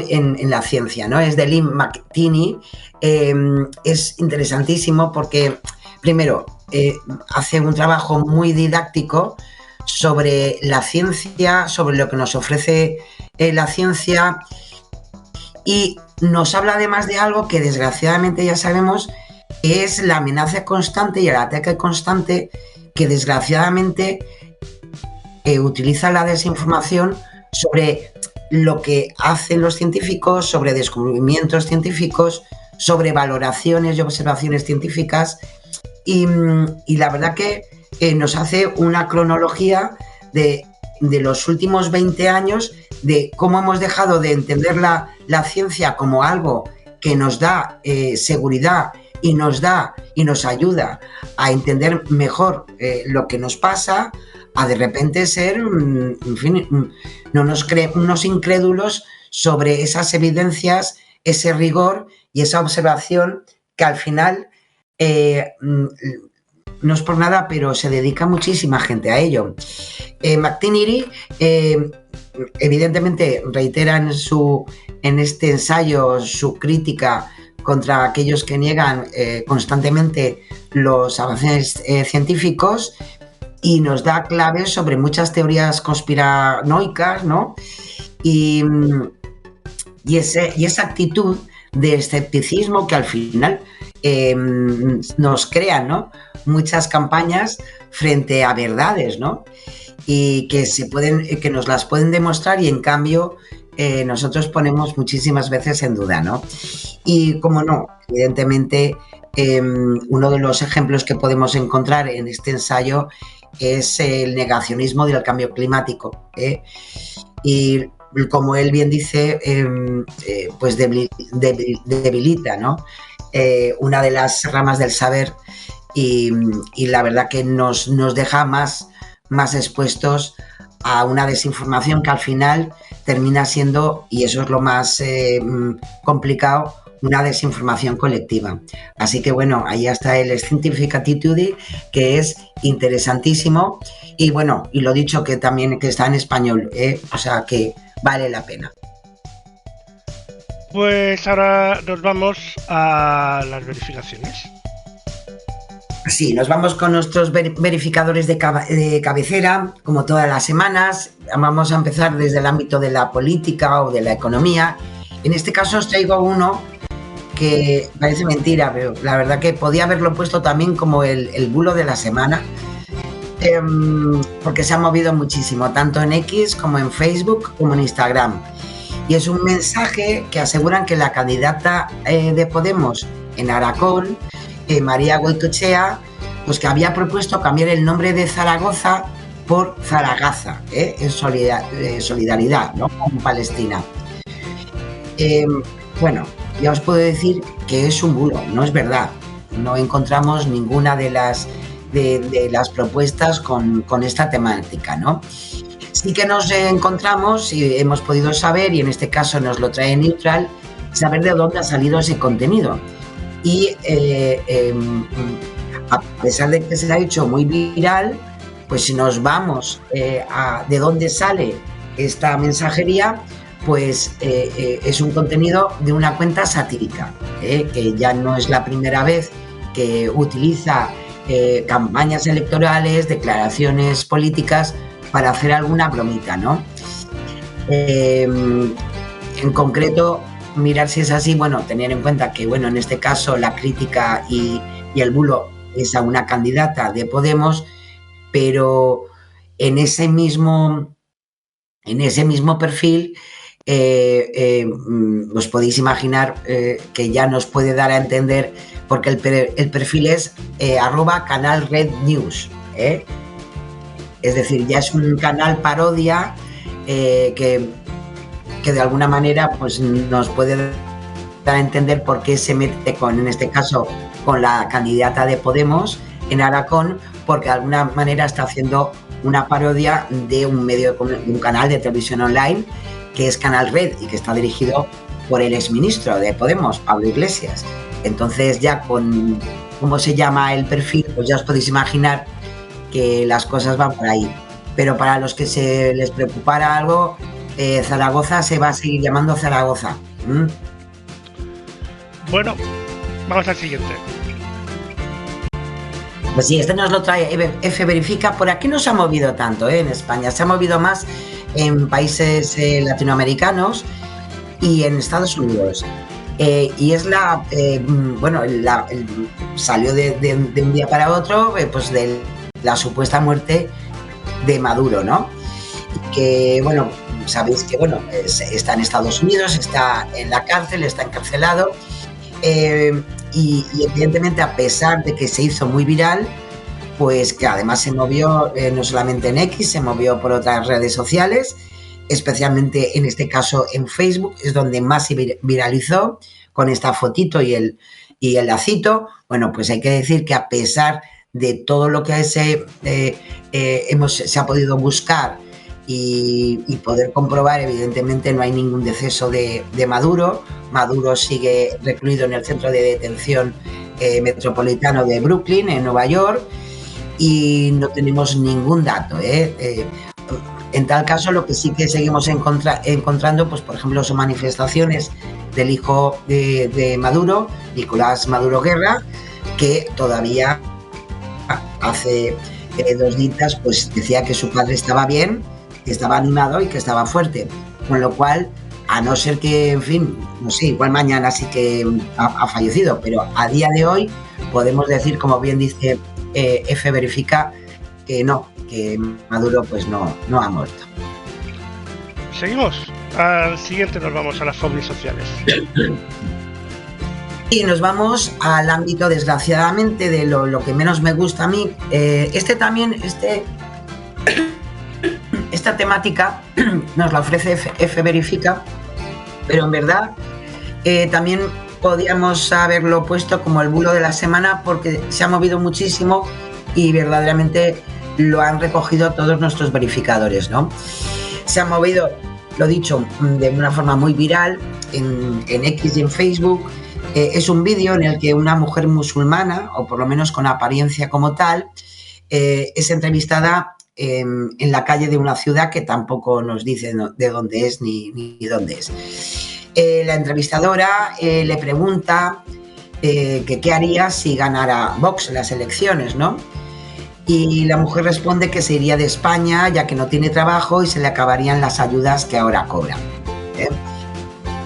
en la ciencia, ¿no? Es de Lynn McTinney. Es interesantísimo porque, primero, hace un trabajo muy didáctico sobre la ciencia, sobre lo que nos ofrece la ciencia, y nos habla además de algo que desgraciadamente ya sabemos, que es la amenaza constante y el ataque constante que desgraciadamente utiliza la desinformación sobre lo que hacen los científicos, sobre descubrimientos científicos, sobre valoraciones y observaciones científicas, y la verdad que nos hace una cronología de los últimos 20 años de cómo hemos dejado de entender la ciencia como algo que nos da seguridad y nos ayuda a entender mejor lo que nos pasa, a de repente ser, en fin, unos incrédulos sobre esas evidencias, ese rigor y esa observación que al final no es por nada, pero se dedica muchísima gente a ello. McTinney evidentemente reitera en este ensayo su crítica contra aquellos que niegan constantemente los avances científicos, y nos da claves sobre muchas teorías conspiranoicas, ¿no? Y esa actitud de escepticismo que al final nos crea, ¿no?, muchas campañas frente a verdades, ¿no?, y que nos las pueden demostrar, y en cambio nosotros ponemos muchísimas veces en duda, ¿no? Y como no, evidentemente uno de los ejemplos que podemos encontrar en este ensayo es el negacionismo del cambio climático, y como él bien dice, pues debilita, ¿no?, una de las ramas del saber, y la verdad que nos deja más expuestos a una desinformación que al final termina siendo, y eso es lo más complicado, una desinformación colectiva. Así que bueno, ahí está el Scientific Attitude, que es interesantísimo, y bueno, y lo dicho, que también que está en español, o sea que vale la pena. Pues ahora nos vamos a las verificaciones. Sí, nos vamos con nuestros verificadores de cabecera, como todas las semanas. Vamos a empezar desde el ámbito de la política o de la economía. En este caso os traigo uno que parece mentira, pero la verdad que podía haberlo puesto también como el bulo de la semana, porque se ha movido muchísimo, tanto en X como en Facebook como en Instagram. Y es un mensaje que aseguran que la candidata de Podemos en Aragón, María Goicoechea, pues que había propuesto cambiar el nombre de Zaragoza por Zaragaza, en solidaridad, ¿no?, con Palestina. Bueno, ya os puedo decir que es un bulo, no es verdad. No encontramos ninguna de las propuestas con esta temática, ¿no? Sí que nos encontramos y hemos podido saber, y en este caso nos lo trae Neutral, saber de dónde ha salido ese contenido. Y a pesar de que se ha hecho muy viral, pues si nos vamos a de dónde sale esta mensajería, pues es un contenido de una cuenta satírica, que ya no es la primera vez que utiliza campañas electorales, declaraciones políticas para hacer alguna bromita, ¿no? En concreto, mirar si es así, bueno, tener en cuenta que, bueno, en este caso la crítica y el bulo es a una candidata de Podemos, pero en ese mismo perfil os podéis imaginar que ya nos puede dar a entender, porque el perfil es @canalrednews, es decir, ya es un canal parodia que de alguna manera pues nos puede dar a entender por qué se mete en este caso con la candidata de Podemos en Aragón, porque de alguna manera está haciendo una parodia de un canal de televisión online que es Canal Red y que está dirigido por el exministro de Podemos, Pablo Iglesias. Entonces ya con cómo se llama el perfil, pues ya os podéis imaginar que las cosas van por ahí. pero para los que se les preocupara algo, Zaragoza se va a seguir llamando Zaragoza. Bueno, vamos al siguiente. Pues sí, este nos lo trae F Verifica. Por aquí no se ha movido tanto, en España. Se ha movido más en países latinoamericanos y en Estados Unidos. Y es salió de un día para otro, pues de la supuesta muerte de Maduro, ¿no? Que, bueno, sabéis que, bueno, está en Estados Unidos, está en la cárcel, está encarcelado. Y evidentemente, a pesar de que se hizo muy viral, pues que además se movió no solamente en X, se movió por otras redes sociales, especialmente en este caso en Facebook, es donde más se viralizó con esta fotito y el lacito. Bueno, pues hay que decir que a pesar de todo lo que se ha podido buscar y poder comprobar, evidentemente no hay ningún deceso de Maduro. Maduro sigue recluido en el centro de detención metropolitano de Brooklyn, en Nueva York, y no tenemos ningún dato. En tal caso, lo que sí que seguimos encontrando, pues por ejemplo, son manifestaciones del hijo de Maduro, Nicolás Maduro Guerra, que todavía hace 2 días pues decía que su padre estaba bien, que estaba animado y que estaba fuerte, con lo cual, a no ser que, en fin, no sé, igual mañana sí que ha fallecido, pero a día de hoy podemos decir, como bien dice F Verifica, que no, que Maduro pues no ha muerto. Seguimos. Al siguiente nos vamos a las fobias sociales. Y nos vamos al ámbito, desgraciadamente, de lo que menos me gusta a mí. Esta temática nos la ofrece F Verifica, pero en verdad también podíamos haberlo puesto como el bulo de la semana, porque se ha movido muchísimo y verdaderamente lo han recogido todos nuestros verificadores, ¿no? Se ha movido, lo dicho, de una forma muy viral en X y en Facebook. Es un vídeo en el que una mujer musulmana, o por lo menos con apariencia como tal, es entrevistada en la calle de una ciudad que tampoco nos dice de dónde es ni dónde es. La entrevistadora le pregunta que qué haría si ganara Vox en las elecciones, ¿no? Y la mujer responde que se iría de España, ya que no tiene trabajo y se le acabarían las ayudas que ahora cobra.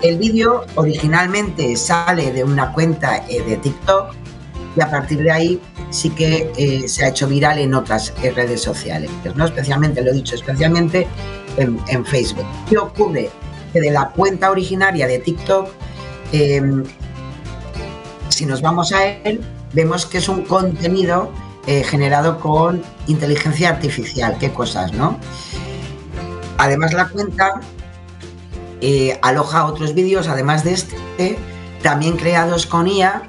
El vídeo originalmente sale de una cuenta de TikTok y a partir de ahí sí que se ha hecho viral en otras redes sociales, ¿no? Especialmente, lo he dicho, especialmente en Facebook. ¿Qué ocurre? Que de la cuenta originaria de TikTok, si nos vamos a él, vemos que es un contenido generado con inteligencia artificial. Qué cosas, ¿no? Además, la cuenta aloja otros vídeos, además de este, también creados con IA,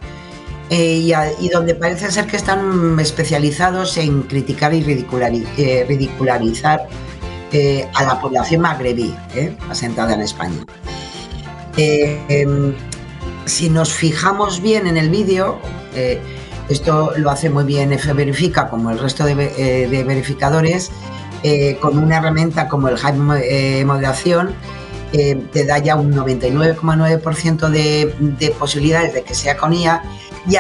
y donde parece ser que están especializados en criticar y ridicularizar a la población magrebí, asentada en España. Si nos fijamos bien en el vídeo, esto lo hace muy bien F Verifica, como el resto de verificadores, con una herramienta como el High Moderación, te da ya un 99,9% de posibilidades de que sea con IA, y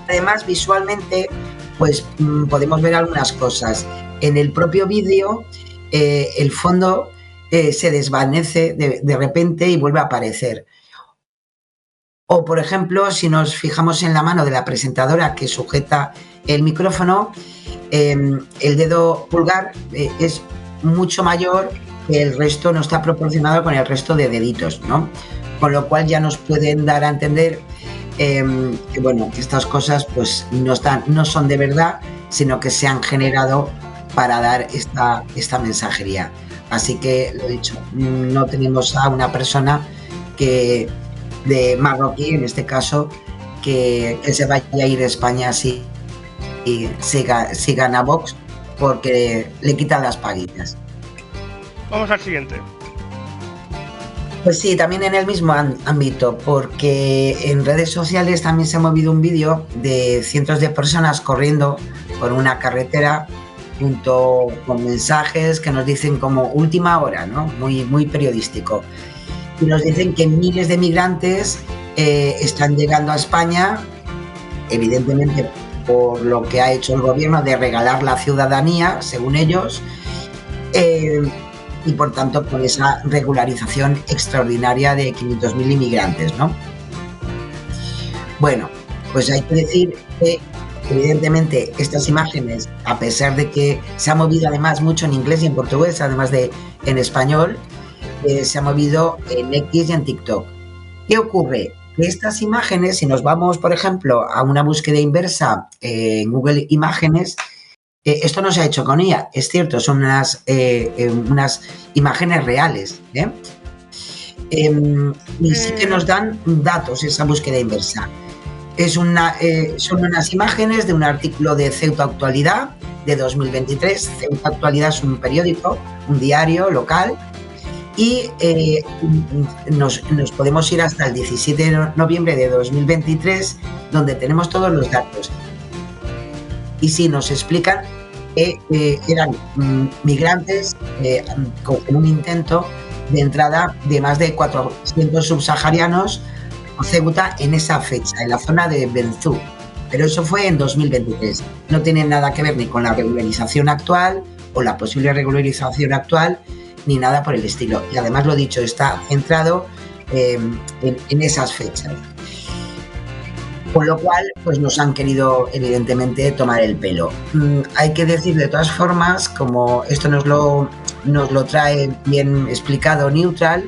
además visualmente pues podemos ver algunas cosas. En el propio vídeo el fondo se desvanece de repente y vuelve a aparecer. O, por ejemplo, si nos fijamos en la mano de la presentadora que sujeta el micrófono, el dedo pulgar es mucho mayor que el resto, no está proporcionado con el resto de deditos, ¿no? Con lo cual ya nos pueden dar a entender que, bueno, que estas cosas pues no son de verdad, sino que se han generado para dar esta mensajería. Así que, lo dicho, no tenemos a una persona de marroquí, en este caso, que se vaya a ir a España si gana Vox, porque le quitan las paguitas. Vamos al siguiente. Pues sí, también en el mismo ámbito, porque en redes sociales también se ha movido un vídeo de cientos de personas corriendo por una carretera junto con mensajes que nos dicen como última hora, ¿no? Muy periodístico. Y nos dicen que miles de migrantes están llegando a España, evidentemente por lo que ha hecho el gobierno de regalar la ciudadanía, según ellos, y por tanto con esa regularización extraordinaria de 500.000 inmigrantes, ¿no? Bueno, pues hay que decir que evidentemente estas imágenes, a pesar de que se ha movido además mucho en inglés y en portugués, además de en español, se ha movido en X y en TikTok. ¿Qué ocurre? Que estas imágenes, si nos vamos, por ejemplo, a una búsqueda inversa en Google Imágenes, esto no se ha hecho con IA, es cierto, son unas imágenes reales, y sí que nos dan datos esa búsqueda inversa. Son unas imágenes de un artículo de Ceuta Actualidad de 2023. Ceuta Actualidad es un periódico, un diario local, y nos podemos ir hasta el 17 de noviembre de 2023, donde tenemos todos los datos. Y sí, nos explican que eran migrantes con un intento de entrada de más de 400 subsaharianos a Ceuta en esa fecha, en la zona de Benzú. Pero eso fue en 2023. No tiene nada que ver ni con la regularización actual o la posible regularización actual, ni nada por el estilo. Y además, lo dicho, está centrado en esas fechas. Con lo cual, pues nos han querido, evidentemente, tomar el pelo. Hay que decir, de todas formas, como esto nos lo trae bien explicado Neutral,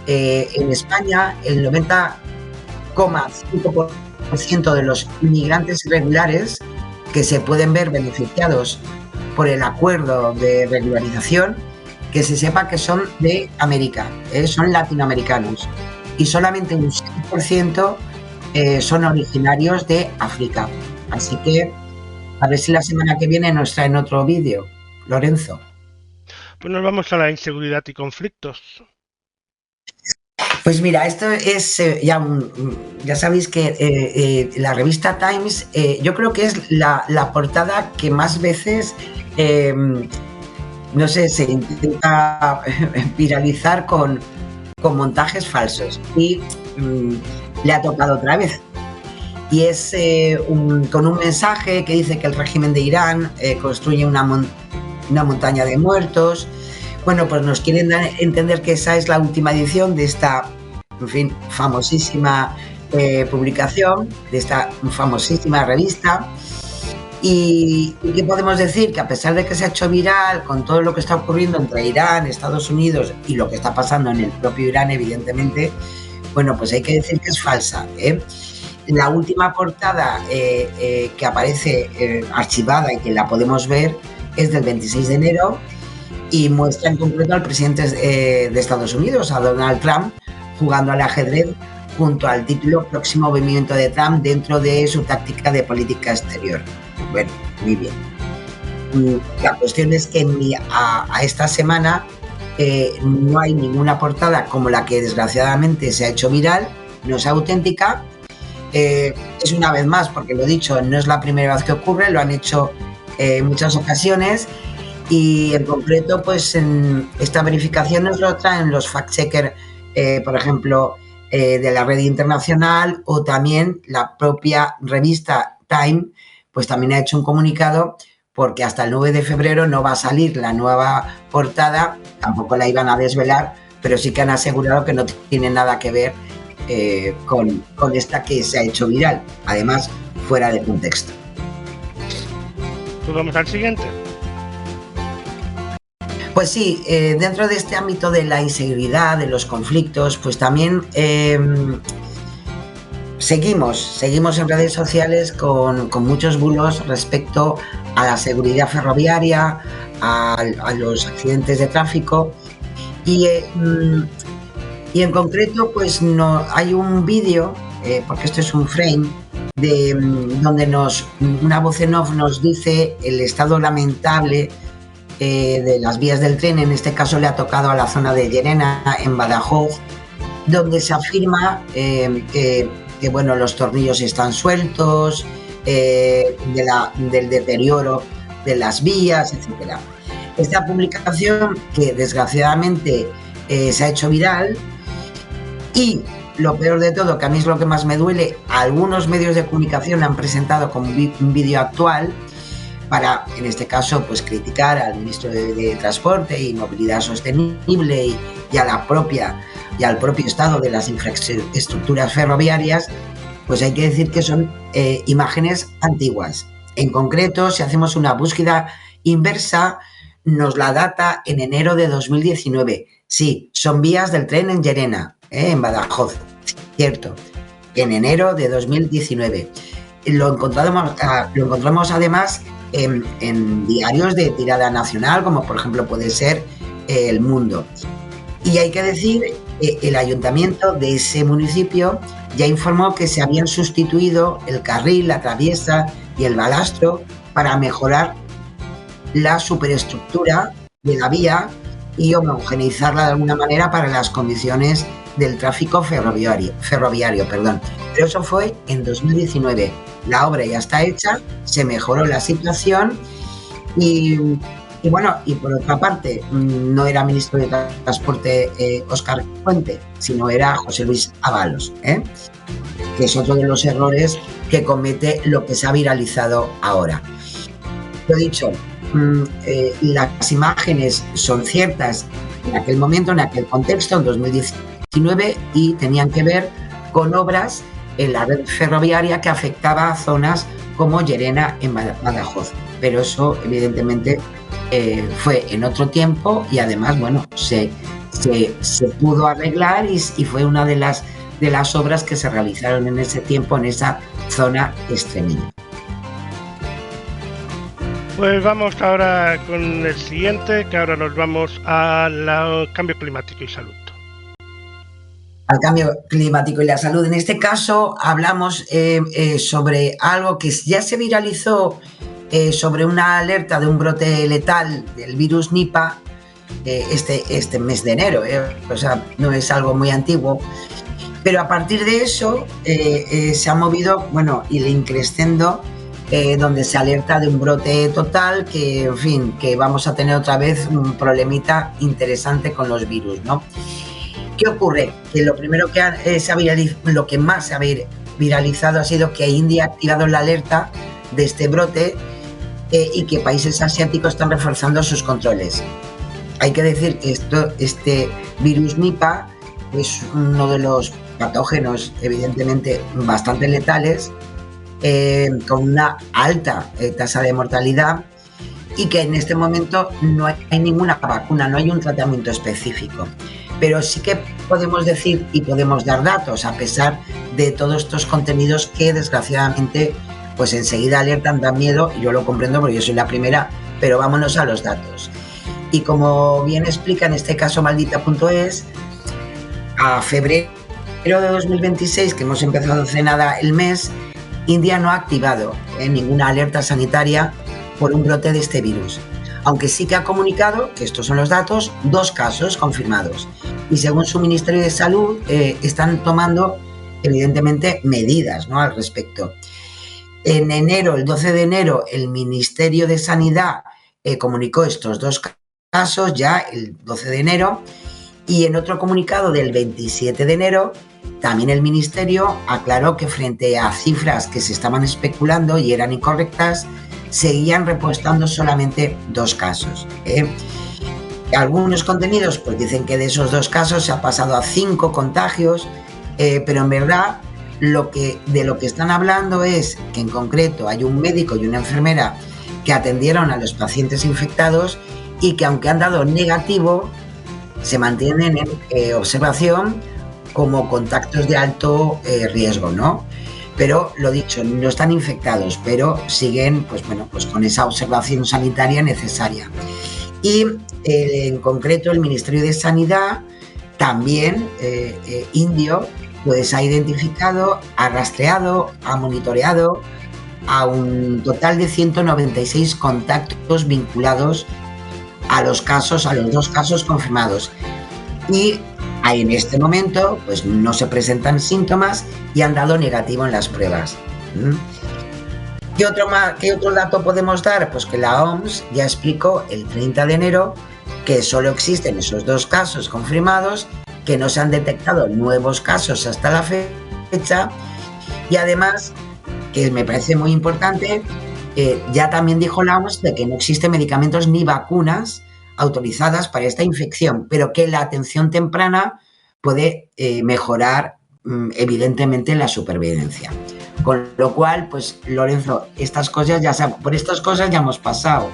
en España el 90,5% de los inmigrantes irregulares que se pueden ver beneficiados por el acuerdo de regularización, que se sepa que son de América, son latinoamericanos, y solamente un 6% son originarios de África. Así que a ver si la semana que viene nos traen otro vídeo. Lorenzo. Pues nos vamos a la inseguridad y conflictos. Pues mira, esto es ya sabéis que la revista Times, yo creo que es la portada que más veces no sé, se intenta viralizar con montajes falsos, y le ha tocado otra vez. Y es con un mensaje que dice que el régimen de Irán construye una montaña de muertos. Bueno, pues nos quieren dar a entender que esa es la última edición de esta, en fin, famosísima publicación, de esta famosísima revista. ¿Y qué podemos decir? Que a pesar de que se ha hecho viral con todo lo que está ocurriendo entre Irán, Estados Unidos y lo que está pasando en el propio Irán, evidentemente, bueno, pues hay que decir que es falsa. La última portada que aparece archivada y que la podemos ver es del 26 de enero y muestra en concreto al presidente de Estados Unidos, a Donald Trump, jugando al ajedrez junto al título Próximo movimiento de Trump dentro de su táctica de política exterior. Bueno, muy bien. La cuestión es que a esta semana no hay ninguna portada como la que desgraciadamente se ha hecho viral, no es auténtica. Es una vez más, porque lo he dicho, no es la primera vez que ocurre, lo han hecho en muchas ocasiones, y en concreto pues en esta verificación nos lo traen los fact-checkers, por ejemplo, de la red internacional, o también la propia revista Time, pues también ha hecho un comunicado porque hasta el 9 de febrero no va a salir la nueva portada, tampoco la iban a desvelar, pero sí que han asegurado que no tiene nada que ver con esta que se ha hecho viral, además fuera de contexto. Pues vamos al siguiente. Pues sí, dentro de este ámbito de la inseguridad, de los conflictos, pues también seguimos en redes sociales con muchos bulos respecto a la seguridad ferroviaria, a los accidentes de tráfico, y en concreto pues no hay un vídeo, porque esto es un frame, donde una voz en off nos dice el estado lamentable de las vías del tren. En este caso le ha tocado a la zona de Llerena, en Badajoz, donde se afirma que bueno, los tornillos están sueltos, del deterioro de las vías, etc. Esta publicación, que desgraciadamente se ha hecho viral, y lo peor de todo, que a mí es lo que más me duele, algunos medios de comunicación han presentado como un vídeo actual para, en este caso, pues criticar al ministro de Transporte y Movilidad Sostenible y al propio estado de las infraestructuras ferroviarias. Pues hay que decir que son imágenes antiguas. En concreto, si hacemos una búsqueda inversa, nos la data en enero de 2019. Sí, son vías del tren en Llerena, en Badajoz, cierto, en enero de 2019. Lo encontramos además en diarios de tirada nacional, como por ejemplo puede ser El Mundo. Y hay que decir que el ayuntamiento de ese municipio ya informó que se habían sustituido el carril, la traviesa y el balastro para mejorar la superestructura de la vía y homogeneizarla de alguna manera para las condiciones del tráfico ferroviario. Pero eso fue en 2019. La obra ya está hecha, se mejoró la situación y bueno, y por otra parte, no era ministro de Transporte Óscar Puente, sino era José Luis Ábalos, que es otro de los errores que comete lo que se ha viralizado ahora. Lo dicho, las imágenes son ciertas en aquel momento, en aquel contexto, en 2019, y tenían que ver con obras en la red ferroviaria que afectaba a zonas como Llerena en Badajoz. Pero eso, evidentemente, fue en otro tiempo y además, bueno, se pudo arreglar y fue una de las obras que se realizaron en ese tiempo en esa zona extremeña. Pues vamos ahora con el siguiente, que ahora nos vamos al cambio climático y salud. Al cambio climático y la salud. En este caso hablamos sobre algo que ya se viralizó, sobre una alerta de un brote letal del virus Nipah este mes de enero. O sea, no es algo muy antiguo. Pero a partir de eso se ha movido, bueno, el increscendo, donde se alerta de un brote total, que, en fin, que vamos a tener otra vez un problemita interesante con los virus, ¿no? ¿Qué ocurre? Que lo primero que lo que más se ha viralizado ha sido que India ha activado la alerta de este brote y que países asiáticos están reforzando sus controles. Hay que decir que este virus Nipah es uno de los patógenos, evidentemente, bastante letales, con una alta tasa de mortalidad, y que en este momento no hay ninguna vacuna, no hay un tratamiento específico. Pero sí que podemos decir y podemos dar datos, a pesar de todos estos contenidos que desgraciadamente pues enseguida alertan, dan miedo, y yo lo comprendo porque yo soy la primera, pero vámonos a los datos. Y como bien explica en este caso Maldita.es, a febrero de 2026, que hemos empezado hace nada el mes, India no ha activado ninguna alerta sanitaria por un brote de este virus, aunque sí que ha comunicado, que estos son los datos, 2 casos confirmados. Y según su Ministerio de Salud, están tomando, evidentemente, medidas, ¿no?, al respecto. En enero, el 12 de enero, el Ministerio de Sanidad comunicó estos 2 casos ya el 12 de enero, y en otro comunicado del 27 de enero, también el Ministerio aclaró que frente a cifras que se estaban especulando y eran incorrectas, seguían reportando solamente 2 casos. Algunos contenidos pues dicen que de esos 2 casos se ha pasado a 5 contagios, pero en verdad de lo que están hablando es que en concreto hay un médico y una enfermera que atendieron a los pacientes infectados y que, aunque han dado negativo, se mantienen en observación como contactos de alto riesgo, ¿no? Pero lo dicho, no están infectados, pero siguen pues con esa observación sanitaria necesaria. Y en concreto el Ministerio de Sanidad también indio pues ha identificado, ha rastreado, ha monitoreado a un total de 196 contactos vinculados a los 2 casos confirmados. Y en este momento pues no se presentan síntomas y han dado negativo en las pruebas. ¿Qué otro dato podemos dar? Pues que la OMS ya explicó el 30 de enero que solo existen esos 2 casos confirmados, que no se han detectado nuevos casos hasta la fecha, y además, que me parece muy importante, ya también dijo la OMS de que no existen medicamentos ni vacunas autorizadas para esta infección, pero que la atención temprana puede mejorar evidentemente la supervivencia. Con lo cual, pues Lorenzo, por estas cosas ya hemos pasado,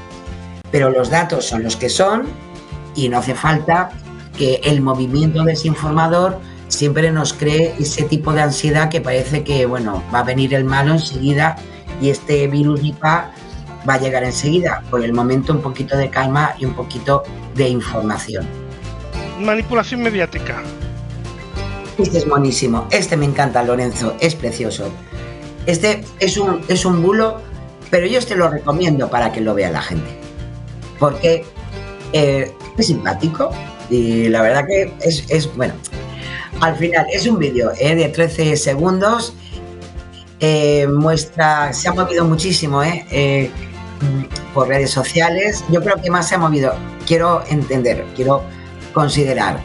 pero los datos son los que son y no hace falta que el movimiento desinformador siempre nos cree ese tipo de ansiedad que parece que, bueno, va a venir el malo enseguida y este virus Nipah va a llegar enseguida. Por el momento, un poquito de calma y un poquito de información. Manipulación mediática. Este es monísimo. Este me encanta, Lorenzo. Es precioso. Este es un bulo, pero yo este lo recomiendo para que lo vea la gente. Porque es simpático y la verdad que es bueno. Al final es un vídeo de 13 segundos. Muestra, se ha movido muchísimo por redes sociales. Yo creo que más se ha movido, quiero considerar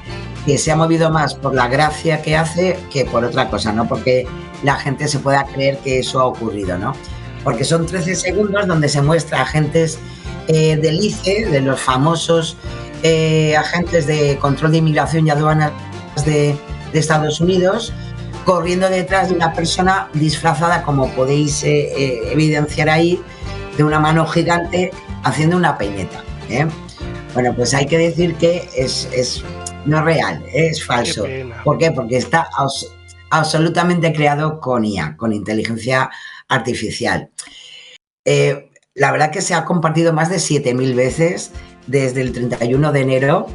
que se ha movido más por la gracia que hace que por otra cosa, no porque la gente se pueda creer que eso ha ocurrido, ¿no? Porque son 13 segundos donde se muestra agentes del ICE, de los famosos agentes de control de inmigración y aduanas de Estados Unidos, corriendo detrás de una persona disfrazada, como podéis evidenciar ahí, de una mano gigante haciendo una peñeta. Bueno, pues hay que decir que no es real, es falso. ¿Por qué? Porque está absolutamente creado con IA, con inteligencia artificial. La verdad que se ha compartido más de 7.000 veces desde el 31 de enero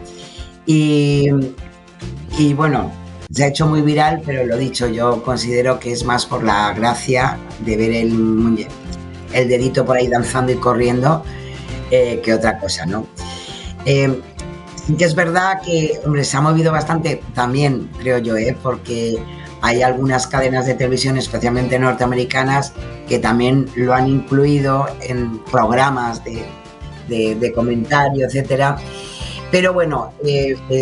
y bueno, se ha hecho muy viral, pero lo dicho, yo considero que es más por la gracia de ver el dedito por ahí danzando y corriendo que otra cosa, ¿no? Sí que es verdad que, hombre, se ha movido bastante también, creo yo, porque hay algunas cadenas de televisión, especialmente norteamericanas, que también lo han incluido en programas de comentario, etcétera. Pero bueno,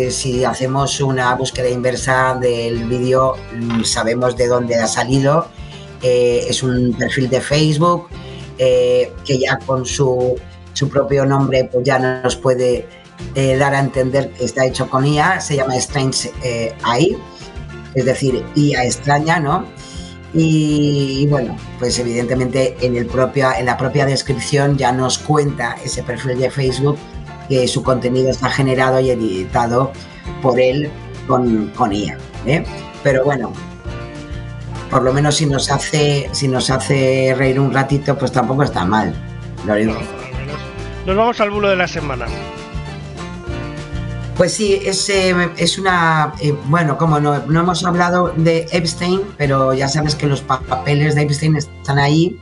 si hacemos una búsqueda inversa del vídeo, sabemos de dónde ha salido. Es un perfil de Facebook que ya con su propio nombre pues ya nos puede dar a entender que está hecho con IA. Se llama Strange AI, es decir, IA extraña, ¿no? Y bueno, pues evidentemente en la propia descripción ya nos cuenta ese perfil de Facebook que su contenido está generado y editado por él con IA. Pero bueno, por lo menos si nos hace reír un ratito, pues tampoco está mal. Nos vamos al bulo de la semana. Pues sí, es una... bueno, como no hemos hablado de Epstein, pero ya sabes que los papeles de Epstein están ahí.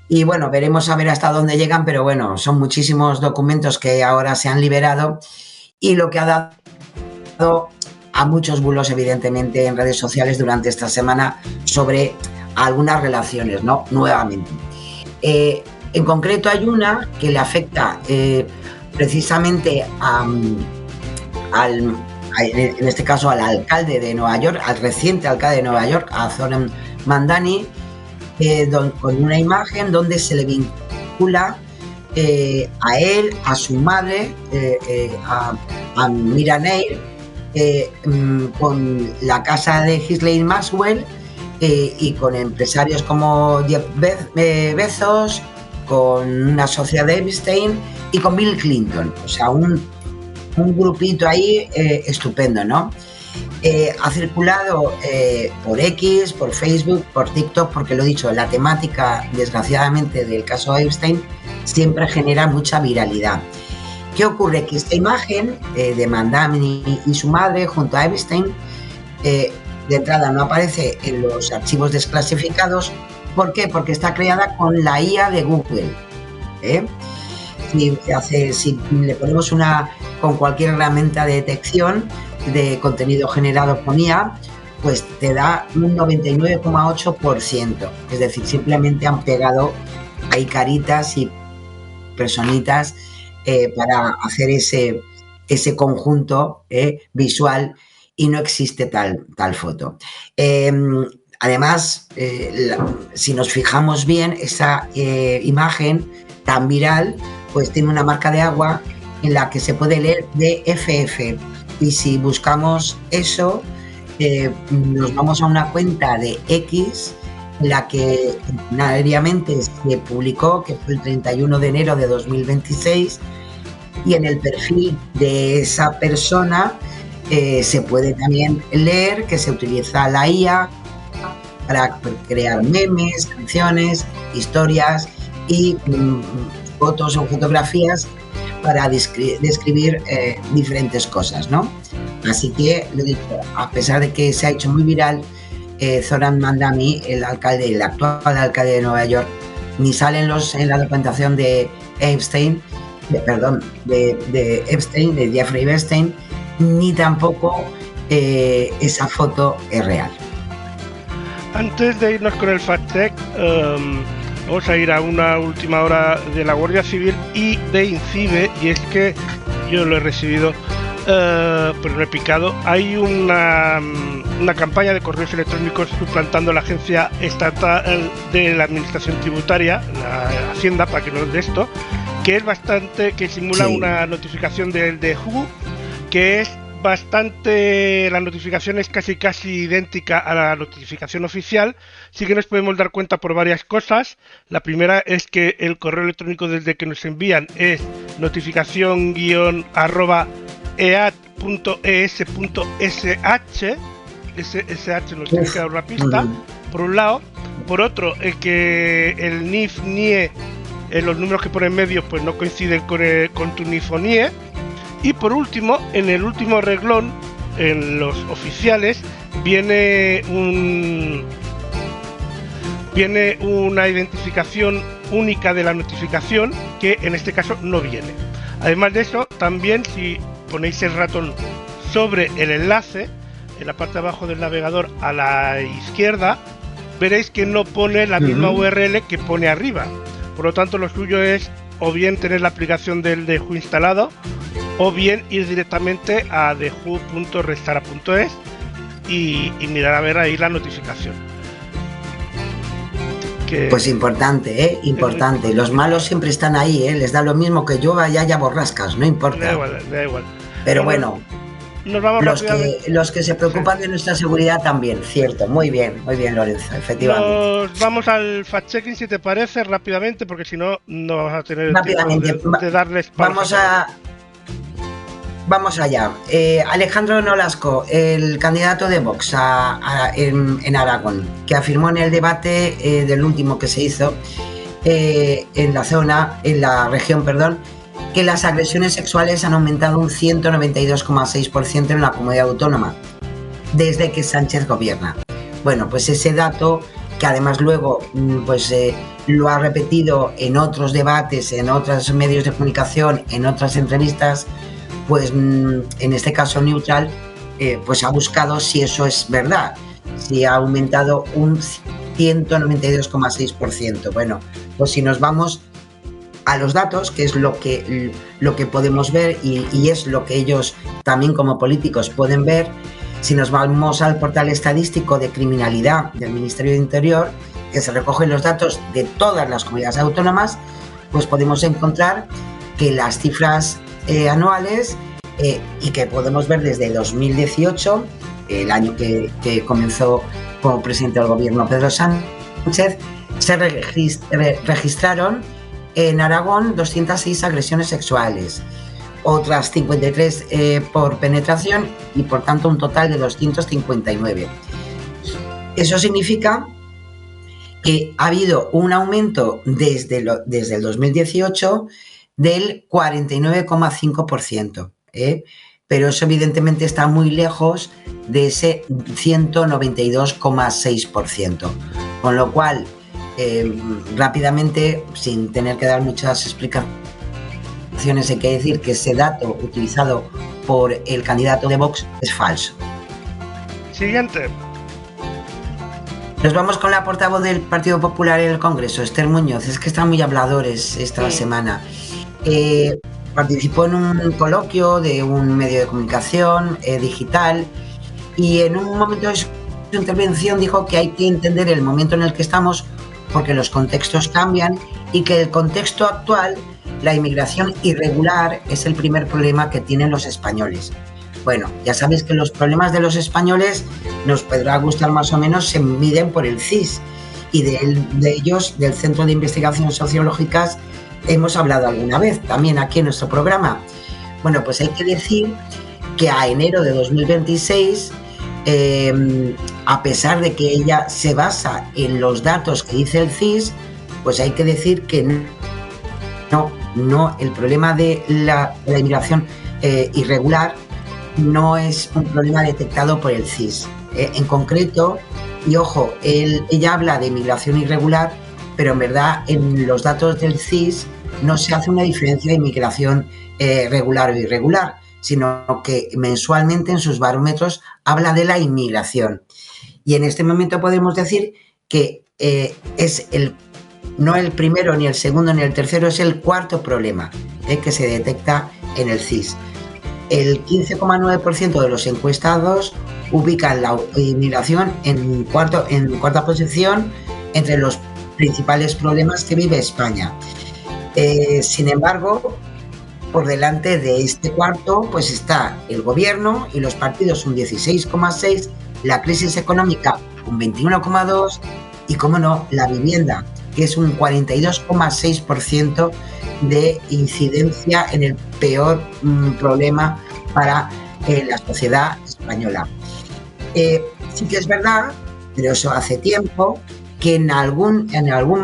Y bueno, veremos a ver hasta dónde llegan, pero bueno, son muchísimos documentos que ahora se han liberado y lo que ha dado a muchos bulos, evidentemente, en redes sociales durante esta semana sobre algunas relaciones, ¿no? Nuevamente. En concreto hay una que le afecta precisamente en este caso al alcalde de Nueva York, al reciente alcalde de Nueva York, a Zohran Mamdani, con una imagen donde se le vincula a él, a su madre, a Mira Neir, con la casa de Ghislaine Maxwell y con empresarios como Jeff Bezos, con una sociedad de Epstein y con Bill Clinton. O sea, un grupito ahí estupendo, ¿no? Ha circulado por X, por Facebook, por TikTok, porque lo he dicho, la temática, desgraciadamente, del caso Epstein siempre genera mucha viralidad. ¿Qué ocurre? Que esta imagen de Mamdani y su madre junto a Epstein, de entrada no aparece en los archivos desclasificados. ¿Por qué? Porque está creada con la IA de Google. Si le ponemos con cualquier herramienta de detección de contenido generado con IA, pues te da un 99,8%. Es decir, simplemente han pegado ahí caritas y personitas para hacer ese conjunto visual, y no existe tal foto. Además, si nos fijamos bien, esa imagen tan viral, pues tiene una marca de agua en la que se puede leer DFF. Y si buscamos eso, nos vamos a una cuenta de X, en la que ordinariamente se publicó, que fue el 31 de enero de 2026, y en el perfil de esa persona se puede también leer que se utiliza la IA para crear memes, canciones, historias y fotos o fotografías para describir diferentes cosas, ¿no? Así que, lo dicho, a pesar de que se ha hecho muy viral, Zoran Mandami, el actual alcalde de Nueva York, ni sale en la documentación de Epstein, de Jeffrey Epstein, ni tampoco esa foto es real. Antes de irnos con el fact-check, vamos a ir a una última hora de la Guardia Civil y de INCIBE, y es que yo lo he recibido, pero no he picado. Hay una campaña de correos electrónicos suplantando la Agencia Estatal de la Administración Tributaria, la Hacienda, para que nos dé esto, que es bastante, que simula una notificación del de WHO, que es bastante, la notificación es casi idéntica a la notificación oficial. Sí que nos podemos dar cuenta por varias cosas. La primera es que el correo electrónico desde que nos envían es notificación-eat.es.sh. Ese SH nos tiene que dar una pista, por un lado. Por otro, que el NIF, NIE, los números que pone en medio pues no coinciden con tu NIF o NIE. Y por último, en el último reglón, en los oficiales, viene una identificación única de la notificación, que en este caso no viene. Además de eso, también si ponéis el ratón sobre el enlace, en la parte de abajo del navegador a la izquierda, veréis que no pone la misma URL que pone arriba. Por lo tanto, lo suyo es o bien tener la aplicación del WHO instalado, o bien ir directamente a dehu.restara.es y mirar a ver ahí la notificación. Pues importante, importante. Los malos siempre están ahí, les da lo mismo que llueva y haya borrascas, no importa. Da igual. Pero bueno, nos vamos los que se preocupan de nuestra seguridad también, cierto. Muy bien, Lorenzo, efectivamente. Nos vamos al fact-checking, si te parece, rápidamente, porque si no, no vamos a tener rápidamente tiempo de darles Vamos allá. Alejandro Nolasco, el candidato de Vox en Aragón, que afirmó en el debate del último que se hizo en la región, que las agresiones sexuales han aumentado un 192,6% en la comunidad autónoma desde que Sánchez gobierna. Bueno, pues ese dato, que además luego lo ha repetido en otros debates, en otros medios de comunicación, en otras entrevistas, pues en este caso Neutral, pues ha buscado si eso es verdad, si ha aumentado un 192,6%. Bueno, pues si nos vamos a los datos, que es lo que podemos ver y es lo que ellos también como políticos pueden ver, si nos vamos al portal estadístico de criminalidad del Ministerio de Interior, que se recogen los datos de todas las comunidades autónomas, pues podemos encontrar que las cifras anuales, y que podemos ver desde 2018, el año que comenzó como presidente del gobierno Pedro Sánchez, se registraron en Aragón 206 agresiones sexuales, otras 53 por penetración, y por tanto un total de 259. Eso significa que ha habido un aumento desde el 2018 del 49,5%, pero eso evidentemente está muy lejos de ese 192,6%, con lo cual rápidamente, sin tener que dar muchas explicaciones, hay que decir que ese dato utilizado por el candidato de Vox es falso. Siguiente. Nos vamos con la portavoz del Partido Popular en el Congreso, Esther Muñoz. Es que están muy habladores esta semana. Participó en un coloquio de un medio de comunicación digital y en un momento de su intervención dijo que hay que entender el momento en el que estamos porque los contextos cambian y que el contexto actual, la inmigración irregular, es el primer problema que tienen los españoles. Bueno, ya sabéis que los problemas de los españoles, nos podrá gustar más o menos, se miden por el CIS y de ellos, del Centro de Investigaciones Sociológicas, hemos hablado alguna vez también aquí en nuestro programa. Bueno, pues hay que decir que a enero de 2026, a pesar de que ella se basa en los datos que dice el CIS, pues hay que decir que no, el problema de la inmigración irregular no es un problema detectado por el CIS. En concreto, y ojo, ella habla de inmigración irregular, pero en verdad en los datos del CIS no se hace una diferencia de inmigración regular o irregular, sino que mensualmente en sus barómetros habla de la inmigración. Y en este momento podemos decir que es no el primero, ni el segundo, ni el tercero, es el cuarto problema que se detecta en el CIS. El 15,9% de los encuestados ubican la inmigración en cuarta posición entre los principales problemas que vive España. Sin embargo, por delante de este cuarto, pues está el gobierno y los partidos un 16,6%, la crisis económica un 21,2% y, como no, la vivienda, que es un 42,6% de incidencia en el peor problema para la sociedad española. Sí que es verdad, pero eso hace tiempo, que en algún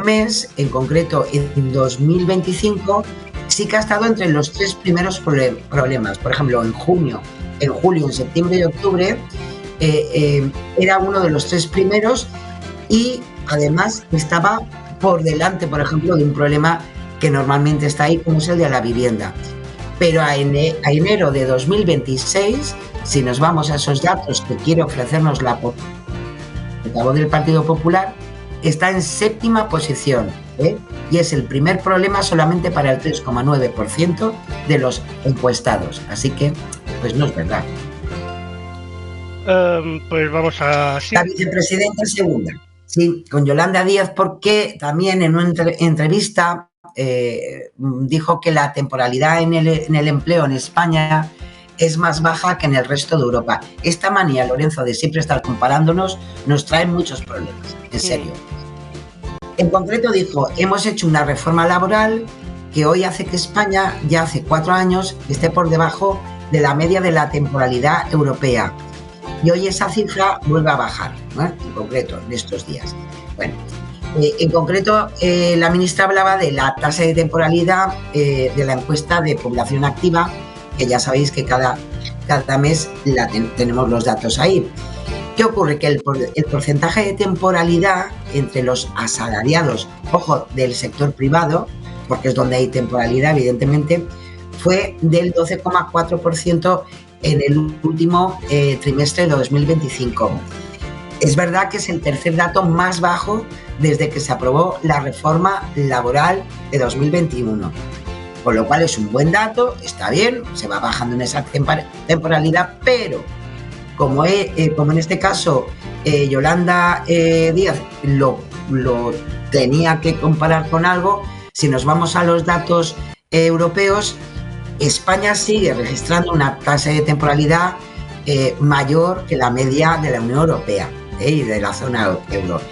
mes, en concreto en 2025, sí que ha estado entre los tres primeros problemas. Por ejemplo, en julio, en septiembre y octubre era uno de los tres primeros y además estaba por delante, por ejemplo, de un problema que normalmente está ahí, como es el de la vivienda. Pero a enero de 2026, si nos vamos a esos datos que quiere ofrecernos la portavoz del Partido Popular, está en séptima posición, y es el primer problema solamente para el 3,9% de los encuestados. Así que, pues no es verdad. Pues vamos a... Sí. La vicepresidenta segunda, sí, con Yolanda Díaz, porque también en una entrevista dijo que la temporalidad en el empleo en España es más baja que en el resto de Europa. Esta manía, Lorenzo, de siempre estar comparándonos, nos trae muchos problemas, en serio. En concreto dijo, hemos hecho una reforma laboral que hoy hace que España, ya hace 4 años, esté por debajo de la media de la temporalidad europea. Y hoy esa cifra vuelve a bajar, ¿no? En concreto, en estos días. Bueno, en concreto, la ministra hablaba de la tasa de temporalidad de la encuesta de población activa, que ya sabéis que cada mes tenemos los datos ahí. ¿Qué ocurre? Que el porcentaje de temporalidad entre los asalariados, ojo, del sector privado, porque es donde hay temporalidad, evidentemente, fue del 12,4% en el último trimestre de 2025. Es verdad que es el tercer dato más bajo desde que se aprobó la reforma laboral de 2021. Con lo cual es un buen dato, está bien, se va bajando en esa temporalidad, pero como en este caso Yolanda Díaz lo tenía que comparar con algo, si nos vamos a los datos europeos, España sigue registrando una tasa de temporalidad mayor que la media de la Unión Europea y de la zona euro.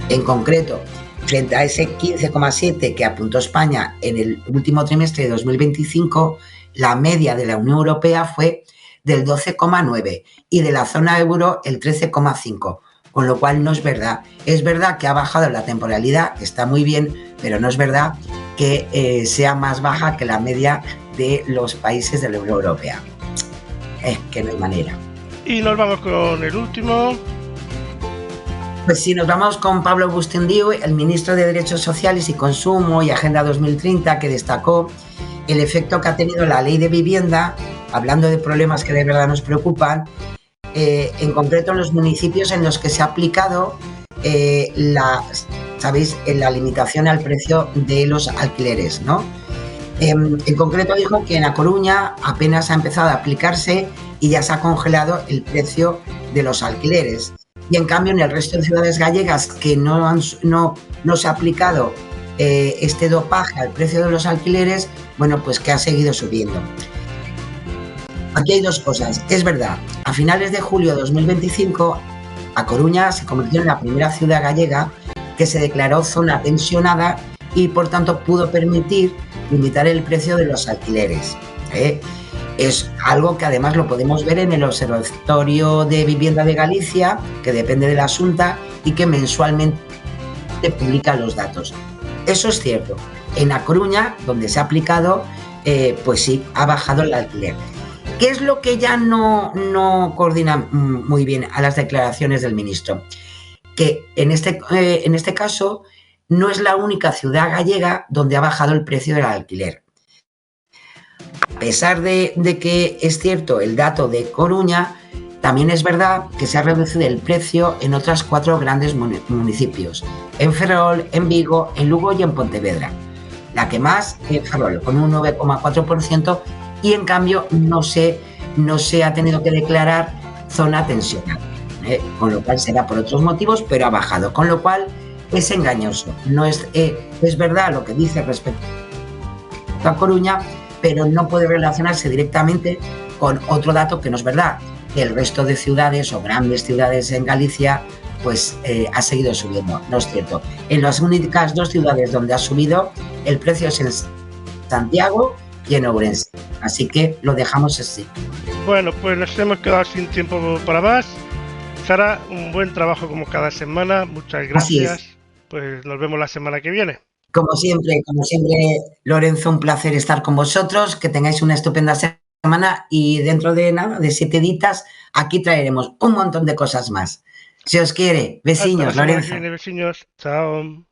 En concreto, frente a ese 15,7 que apuntó España en el último trimestre de 2025, la media de la Unión Europea fue del 12,9 y de la zona euro el 13,5, con lo cual no es verdad. Es verdad que ha bajado la temporalidad, está muy bien, pero no es verdad que sea más baja que la media de los países de la Unión Europea. Es que no hay manera. Y nos vamos con el último. Pues sí, nos vamos con Pablo Bustindiu, el ministro de Derechos Sociales y Consumo y Agenda 2030, que destacó el efecto que ha tenido la ley de vivienda, hablando de problemas que de verdad nos preocupan, en concreto en los municipios en los que se ha aplicado ¿sabéis? La limitación al precio de los alquileres, ¿no? En concreto dijo que en A Coruña apenas ha empezado a aplicarse y ya se ha congelado el precio de los alquileres. Y en cambio en el resto de ciudades gallegas que no se ha aplicado este dopaje al precio de los alquileres, bueno, pues que ha seguido subiendo. Aquí hay dos cosas. Es verdad, a finales de julio de 2025, A Coruña se convirtió en la primera ciudad gallega que se declaró zona tensionada y por tanto pudo permitir limitar el precio de los alquileres. Es algo que además lo podemos ver en el Observatorio de Vivienda de Galicia, que depende de la Xunta y que mensualmente publica los datos. Eso es cierto. En A Coruña, donde se ha aplicado, pues sí, ha bajado el alquiler. ¿Qué es lo que ya no coordina muy bien a las declaraciones del ministro? Que en este caso no es la única ciudad gallega donde ha bajado el precio del alquiler. A pesar de que es cierto el dato de Coruña, también es verdad que se ha reducido el precio en otras 4 grandes municipios, en Ferrol, en Vigo, en Lugo y en Pontevedra. La que más es Ferrol, con un 9,4%, y en cambio no se ha tenido que declarar zona tensionada, con lo cual será por otros motivos, pero ha bajado, con lo cual es engañoso. No es verdad lo que dice respecto a Coruña, pero no puede relacionarse directamente con otro dato que no es verdad, que el resto de ciudades o grandes ciudades en Galicia pues ha seguido subiendo. No es cierto. En las únicas 2 ciudades donde ha subido el precio es en Santiago y en Ourense. Así que lo dejamos así. Bueno, pues nos hemos quedado sin tiempo para más. Sara, un buen trabajo como cada semana. Muchas gracias. Pues nos vemos la semana que viene. Como siempre, Lorenzo, un placer estar con vosotros. Que tengáis una estupenda semana y dentro de nada, de 7 días, aquí traeremos un montón de cosas más. Si os quiere, besiños, Lorenzo. Besiños, chao.